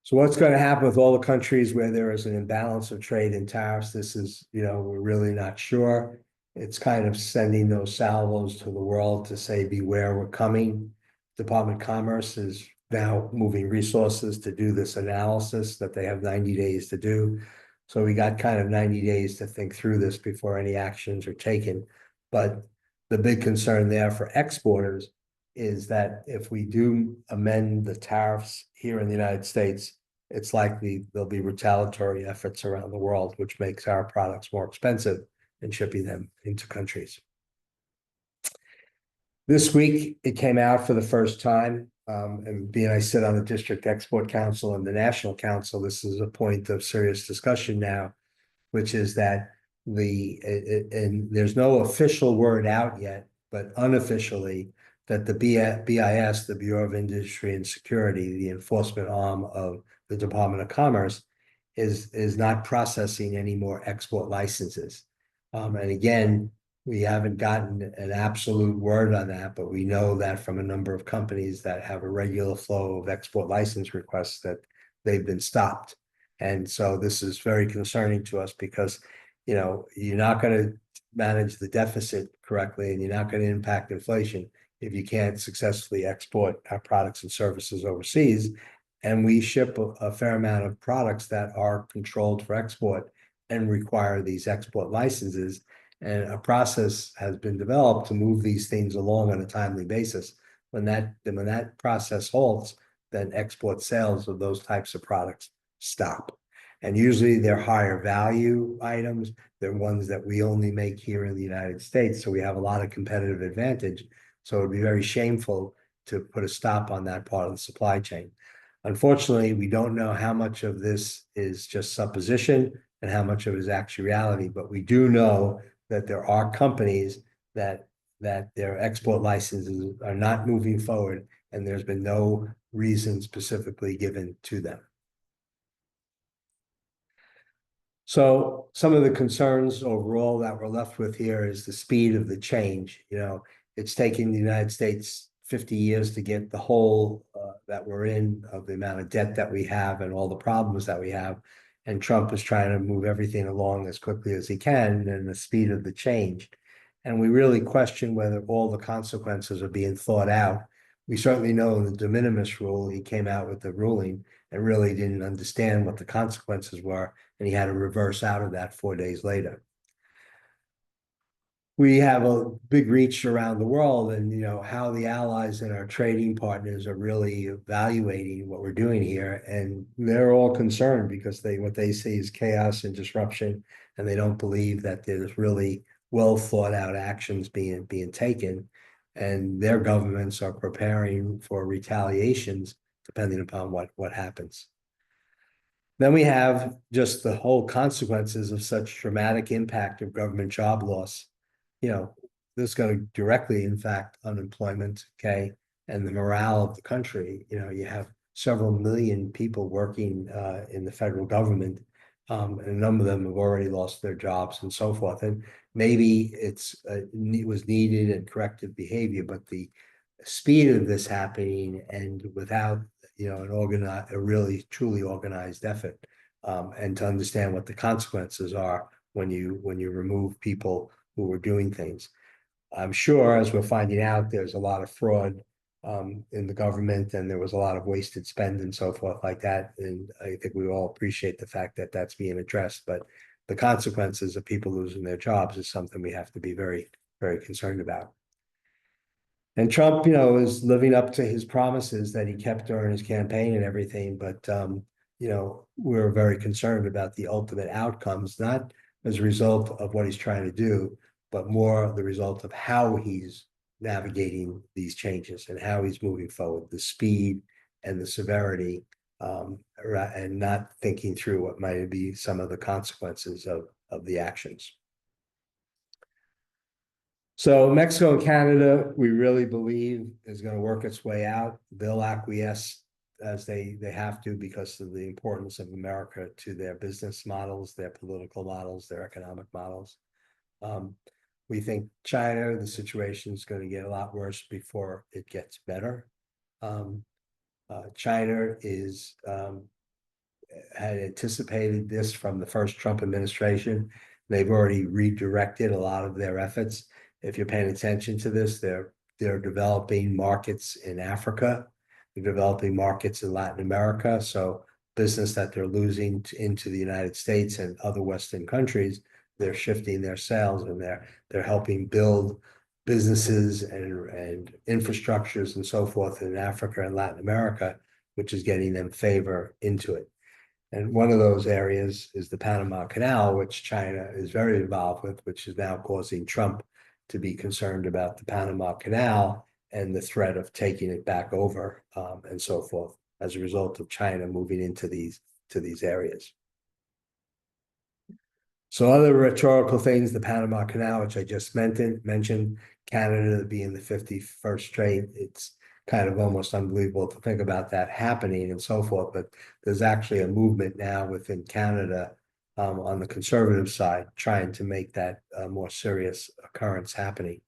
So what's going to happen with all the countries where there is an imbalance of trade and tariffs? This is, we're really not sure. It's kind of sending those salvos to the world to say, beware, we're coming. Department of Commerce is now moving resources to do this analysis that they have 90 days to do. So we got kind of 90 days to think through this before any actions are taken. But the big concern there for exporters is that if we do amend the tariffs here in the United States, it's likely there'll be retaliatory efforts around the world, which makes our products more expensive and shipping them into countries. This week, it came out for the first time, and being I sit on the District Export Council and the National Council, this is a point of serious discussion now, which is that and there's no official word out yet, but unofficially, that the BIS, the Bureau of Industry and Security, the enforcement arm of the Department of Commerce, is not processing any more export licenses. And again, we haven't gotten an absolute word on that, but we know that from a number of companies that have a regular flow of export license requests that they've been stopped. And so this is very concerning to us because, you're not going to manage the deficit correctly and you're not going to impact inflation if you can't successfully export our products and services overseas. And we ship a fair amount of products that are controlled for export and require these export licenses. And a process has been developed to move these things along on a timely basis. When that process halts, then export sales of those types of products stop. And usually they're higher value items. They're ones that we only make here in the United States. So we have a lot of competitive advantage. So it'd be very shameful to put a stop on that part of the supply chain. Unfortunately, we don't know how much of this is just supposition and how much of it is actually reality, but we do know that there are companies that their export licenses are not moving forward, and there's been no reason specifically given to them. So some of the concerns overall that we're left with here is the speed of the change. It's taken the United States 50 years to get the hole that we're in, of the amount of debt that we have and all the problems that we have. And Trump is trying to move everything along as quickly as he can, and the speed of the change. And we really question whether all the consequences are being thought out. We certainly know in the de minimis rule, he came out with the ruling and really didn't understand what the consequences were, and he had to reverse out of that 4 days later. We have a big reach around the world, and how the allies and our trading partners are really evaluating what we're doing here, and they're all concerned because what they see is chaos and disruption, and they don't believe that there's really well thought out actions being taken, and their governments are preparing for retaliations depending upon what happens. Then we have just the whole consequences of such dramatic impact of government job loss. This is going to directly impact unemployment, okay, and the morale of the country. You have several million people working in the federal government, and a number of them have already lost their jobs and so forth. And maybe it was needed and corrective behavior, but the speed of this happening and without a really truly organized effort, and to understand what the consequences are when you remove people who were doing things. I'm sure, as we're finding out, there's a lot of fraud in the government, and there was a lot of wasted spend and so forth like that. And I think we all appreciate the fact that that's being addressed, but the consequences of people losing their jobs is something we have to be very, very concerned about. And Trump, is living up to his promises that he kept during his campaign and everything, but we're very concerned about the ultimate outcomes, not as a result of what he's trying to do, but more the result of how he's navigating these changes and how he's moving forward, the speed and the severity, and not thinking through what might be some of the consequences of the actions. So Mexico and Canada, we really believe is going to work its way out. They'll acquiesce as they have to because of the importance of America to their business models, their political models, their economic models. We think China, the situation is going to get a lot worse before it gets better. China had anticipated this from the first Trump administration. They've already redirected a lot of their efforts. If you're paying attention to this, they're developing markets in Africa. They're developing markets in Latin America. So business that they're losing into the United States and other Western countries, they're shifting their sales, and they're helping build businesses and infrastructures and so forth in Africa and Latin America, which is getting them favor into it. And one of those areas is the Panama Canal, which China is very involved with, which is now causing Trump to be concerned about the Panama Canal and the threat of taking it back over, and so forth, as a result of China moving into these areas. So other rhetorical things, the Panama Canal, which I just mentioned, Canada being the 51st state, it's kind of almost unbelievable to think about that happening and so forth, but there's actually a movement now within Canada, on the conservative side, trying to make that a more serious occurrence happening.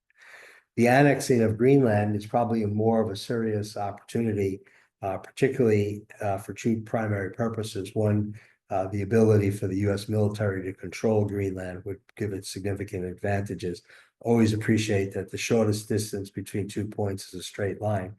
The annexing of Greenland is probably more of a serious opportunity, particularly for two primary purposes. One, the ability for the U.S. military to control Greenland would give it significant advantages. Always appreciate that the shortest distance between 2 points is a straight line.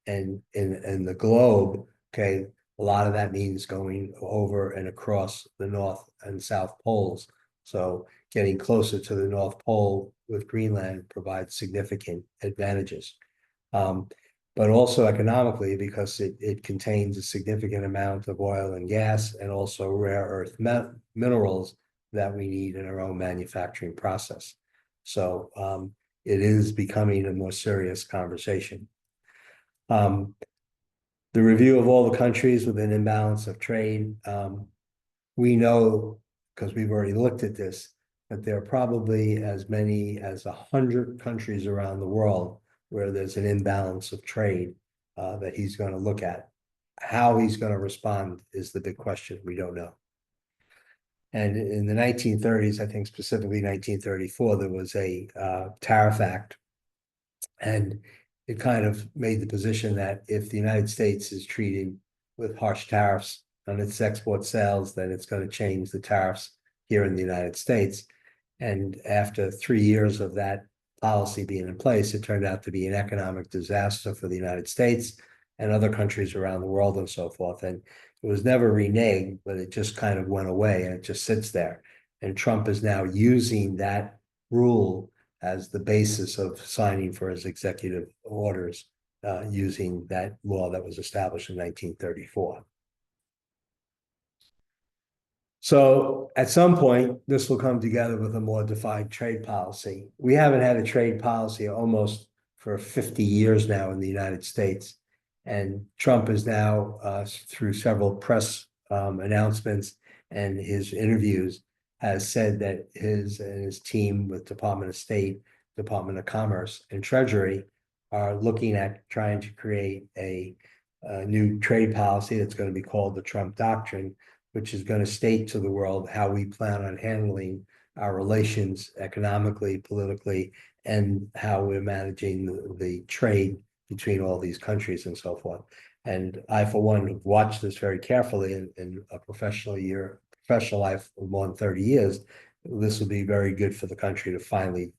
And in the globe, okay, a lot of that means going over and across the North and South poles. So getting closer to the North Pole with Greenland provides significant advantages. But also economically, because it contains a significant amount of oil and gas and also rare earth minerals that we need in our own manufacturing process. So it is becoming a more serious conversation. The review of all the countries with an imbalance of trade. We know, because we've already looked at this, that there are probably as many as 100 countries around the world where there's an imbalance of trade that he's going to look at. How he's going to respond is the big question. We don't know. And in the 1930s, I think specifically 1934, there was a tariff act, and it kind of made the position that if the United States is treated with harsh tariffs on its export sales, then it's going to change the tariffs here in the United States. And after 3 years of that policy being in place, it turned out to be an economic disaster for the United States and other countries around the world and so forth. And it was never reneged, but it just kind of went away and it just sits there. And Trump is now using that rule as the basis of signing for his executive orders, using that law that was established in 1934. So at some point, this will come together with a more defined trade policy. We haven't had a trade policy almost for 50 years now in the United States. And Trump is now, through several press announcements and his interviews, has said that his team with Department of State, Department of Commerce, and Treasury are looking at trying to create a new trade policy that's going to be called the Trump Doctrine, which is going to state to the world how we plan on handling our relations economically, politically, and how we're managing the trade between all these countries and so forth. And I, for one, have watched this very carefully in a professional life of more than 30 years. This will be very good for the country to finally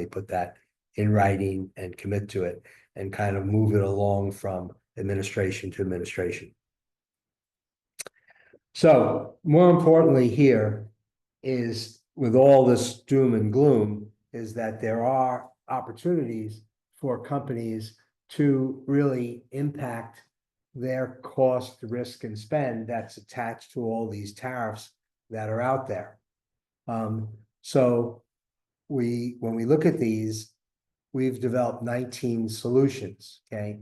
put that in writing and commit to it and kind of move it along from administration to administration. So more importantly here is, with all this doom and gloom, is that there are opportunities for companies to really impact their cost, risk, and spend that's attached to all these tariffs that are out there. So when we look at these, we've developed 19 solutions, okay?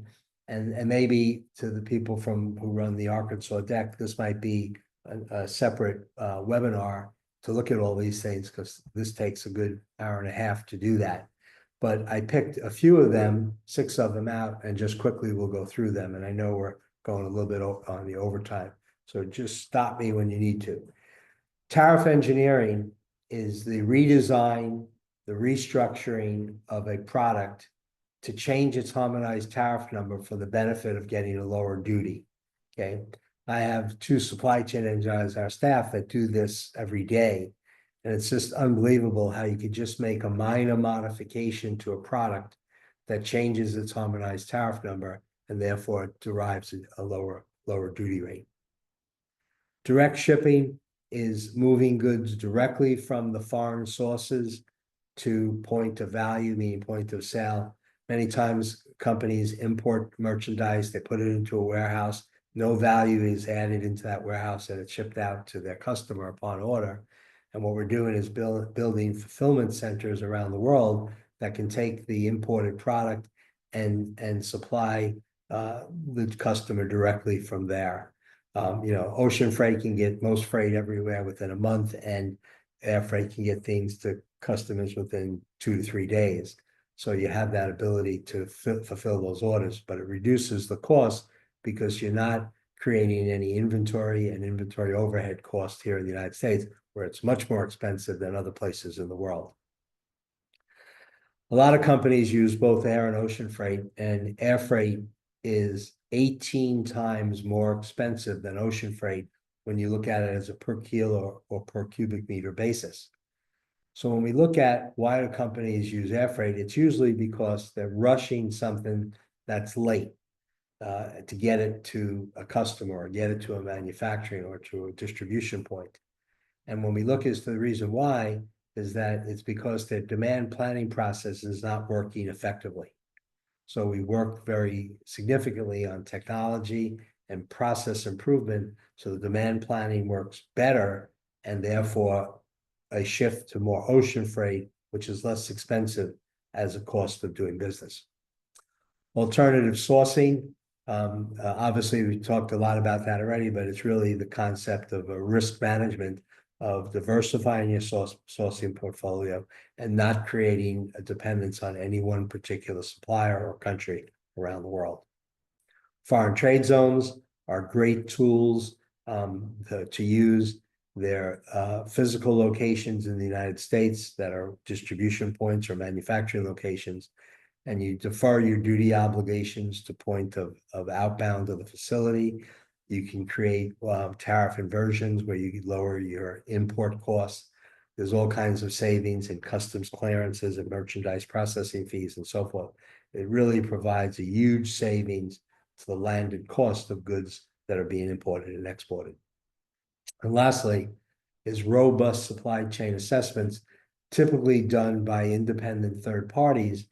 And maybe to the people who run the Arkansas deck, this might be a separate webinar to look at all these things, because this takes a good hour and a half to do that. But I picked a few of them, 6 of them out, and just quickly we'll go through them. And I know we're going a little bit on the overtime, so just stop me when you need to. Tariff engineering is the redesign, the restructuring of a product to change its harmonized tariff number for the benefit of getting a lower duty. Okay. I have 2 supply chain engineers on our staff that do this every day. And it's just unbelievable how you could just make a minor modification to a product that changes its harmonized tariff number and therefore it derives a lower duty rate. Direct shipping is moving goods directly from the foreign sources to point of value, meaning point of sale. Many times companies import merchandise, they put it into a warehouse, no value is added into that warehouse, and it's shipped out to their customer upon order. And what we're doing is building fulfillment centers around the world that can take the imported product and supply the customer directly from there. Ocean freight can get most freight everywhere within a month, and air freight can get things to customers within 2 to 3 days. So you have that ability to fulfill those orders, but it reduces the cost because you're not creating any inventory and inventory overhead cost here in the United States, where it's much more expensive than other places in the world. A lot of companies use both air and ocean freight, and air freight is 18 times more expensive than ocean freight when you look at it as a per kilo or per cubic meter basis. So when we look at why do companies use air freight, it's usually because they're rushing something that's late to get it to a customer or get it to a manufacturing or to a distribution point. And when we look as to the reason why, is that it's because their demand planning process is not working effectively. So we work very significantly on technology and process improvement so the demand planning works better, and therefore a shift to more ocean freight, which is less expensive as a cost of doing business. Alternative sourcing, obviously we talked a lot about that already, but it's really the concept of a risk management of diversifying your sourcing portfolio and not creating a dependence on any one particular supplier or country around the world. Foreign trade zones are great tools to use. They're physical locations in the United States that are distribution points or manufacturing locations, and you defer your duty obligations to point of outbound of the facility. You can create tariff inversions where you lower your import costs. There's all kinds of savings in customs clearances and merchandise processing fees and so forth. It really provides a huge savings to the landed cost of goods that are being imported and exported. And lastly, is robust supply chain assessments, typically done by independent third parties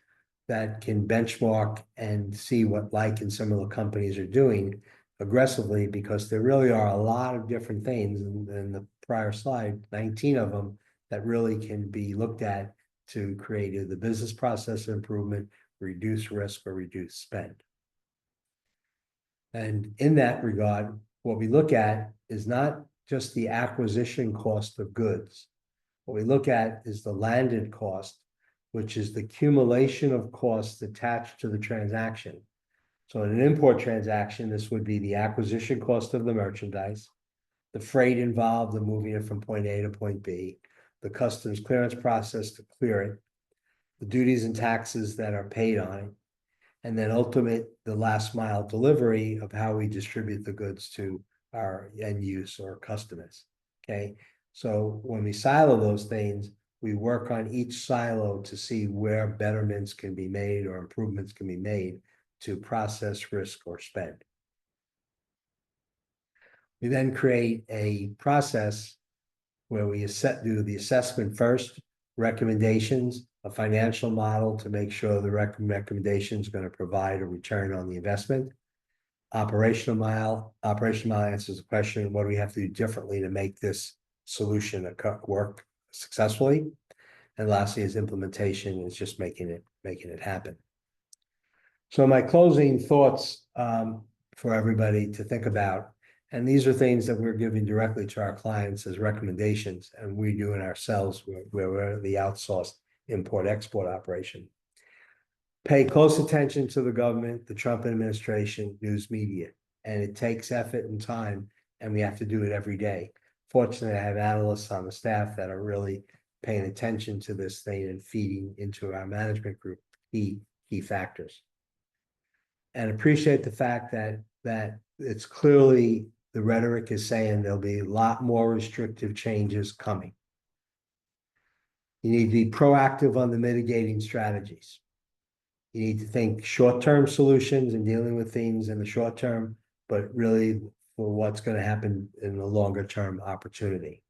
that can benchmark and see what like and similar companies are doing aggressively, because there really are a lot of different things in the prior slide, 19 of them, that really can be looked at to create either the business process improvement, reduce risk, or reduce spend. And in that regard, what we look at is not just the acquisition cost of goods. What we look at is the landed cost, which is the accumulation of costs attached to the transaction. So in an import transaction, this would be the acquisition cost of the merchandise, the freight involved in moving it from point A to point B, the customs clearance process to clear it, the duties and taxes that are paid on it, and then the last mile delivery of how we distribute the goods to our end use or customers. Okay, so when we silo those things, we work on each silo to see where betterments can be made or improvements can be made to process, risk, or spend. We then create a process where we do the assessment first, recommendations, a financial model to make sure the recommendation is going to provide a return on the investment. Operational mile answers the question, what do we have to do differently to make this solution work successfully? And lastly is implementation, is just making it happen. So my closing thoughts for everybody to think about, and these are things that we're giving directly to our clients as recommendations, and we do it ourselves where we're the outsourced import-export operation. Pay close attention to the government, the Trump administration, news media, and it takes effort and time, and we have to do it every day. Fortunately, I have analysts on the staff that are really paying attention to this thing and feeding into our management group key factors. And appreciate the fact that it's clearly the rhetoric is saying there'll be a lot more restrictive changes coming. You need to be proactive on the mitigating strategies. You need to think short-term solutions and dealing with things in the short term, but really for what's going to happen in the longer term opportunity.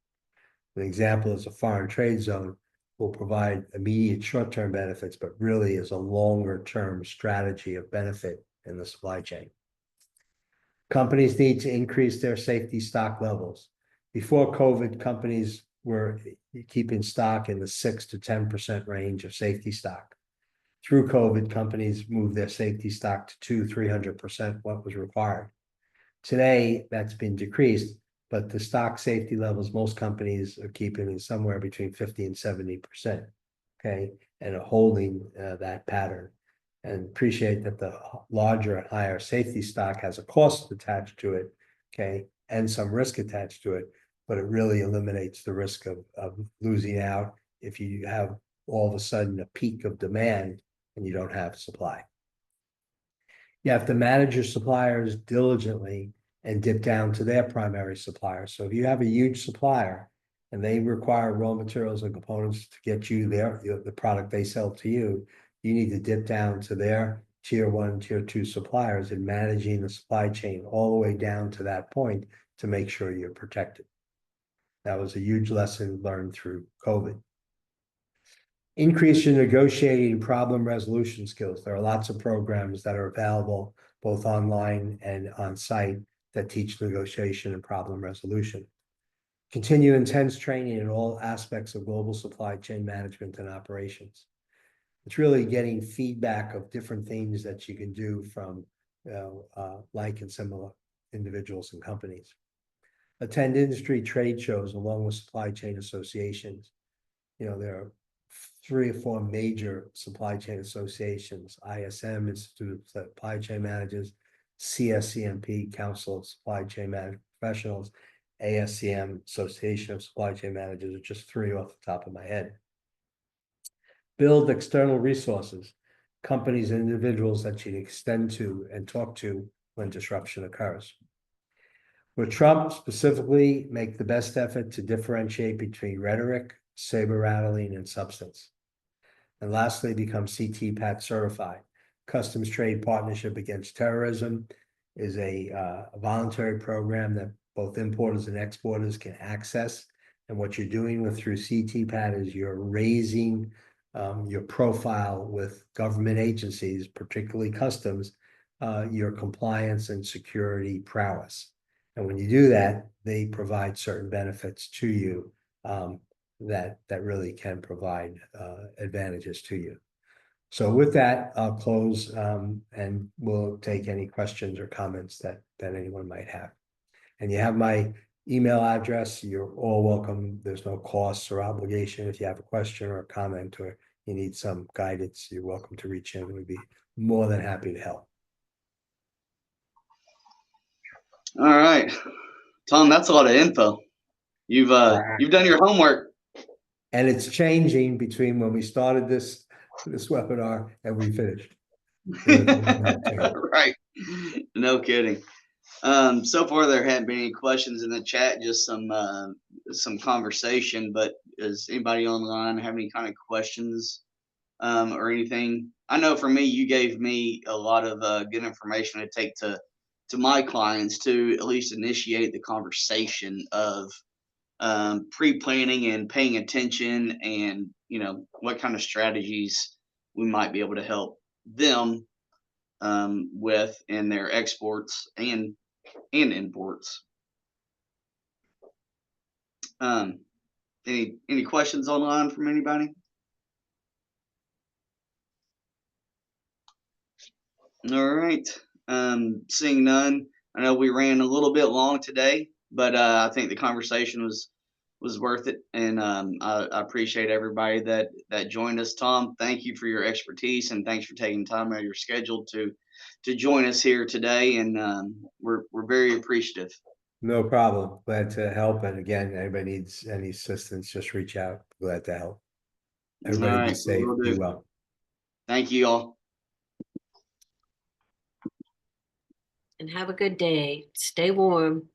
An example is a foreign trade zone will provide immediate short-term benefits, but really is a longer-term strategy of benefit in the supply chain. Companies need to increase their safety stock levels. Before COVID, companies were keeping stock in the 6 to 10% range of safety stock. Through COVID, companies moved their safety stock to 200-300% what was required. Today, that's been decreased, but the stock safety levels most companies are keeping is somewhere between 50 and 70%, okay, and are holding that pattern. And appreciate that the larger and higher safety stock has a cost attached to it, okay, and some risk attached to it, but it really eliminates the risk of losing out if you have all of a sudden a peak of demand and you don't have supply. You have to manage your suppliers diligently and dip down to their primary supplier. So if you have a huge supplier and they require raw materials and components to get you the product they sell to you, you need to dip down to their tier 1, tier 2 suppliers and managing the supply chain all the way down to that point to make sure you're protected. That was a huge lesson learned through COVID. Increase your negotiating and problem resolution skills. There are lots of programs that are available both online and on site that teach negotiation and problem resolution. Continue intense training in all aspects of global supply chain management and operations. It's really getting feedback of different things that you can do from like and similar individuals and companies. Attend industry trade shows along with supply chain associations. There are 3 or 4 major supply chain associations: ISM, Institute of Supply Chain Managers, CSCMP, Council of Supply Chain Management Professionals, ASCM, Association of Supply Chain Managers, are just 3 off the top of my head. Build external resources, companies and individuals that you can extend to and talk to when disruption occurs. For Trump specifically, make the best effort to differentiate between rhetoric, saber rattling, and substance. And lastly, become CTPAT certified. Customs Trade Partnership Against Terrorism is a voluntary program that both importers and exporters can access. And what you're doing through CTPAT is you're raising your profile with government agencies, particularly customs, your compliance and security prowess. And when you do that, they provide certain benefits to you that really can provide advantages to you. So with that, I'll close and we'll take any questions or comments that anyone might have. And you have my email address. You're all welcome. There's no costs or obligation. If you have a question or a comment or you need some guidance, you're welcome to reach in. We'd be more than happy to help. All right, Tom, that's a lot of info. You've done your homework. And it's changing between when we started this webinar and we finished. Right. No kidding. So far there haven't been any questions in the chat, just some conversation, but does anybody online have any kind of questions or anything? I know for me, you gave me a lot of good information to take to my clients to at least initiate the conversation of pre-planning and paying attention, and what kind of strategies we might be able to help them with in their exports and imports. Any questions online from anybody? All right. Seeing none, I know we ran a little bit long today, but I think the conversation was worth it, and I appreciate everybody that joined us. Tom, thank you for your expertise, and thanks for taking time out of your schedule to join us here today, and we're very appreciative. No problem. Glad to help. And again, anybody needs any assistance, just reach out. Glad to help. Everybody All right, be safe. Be well. Thank you all. And have a good day. Stay warm.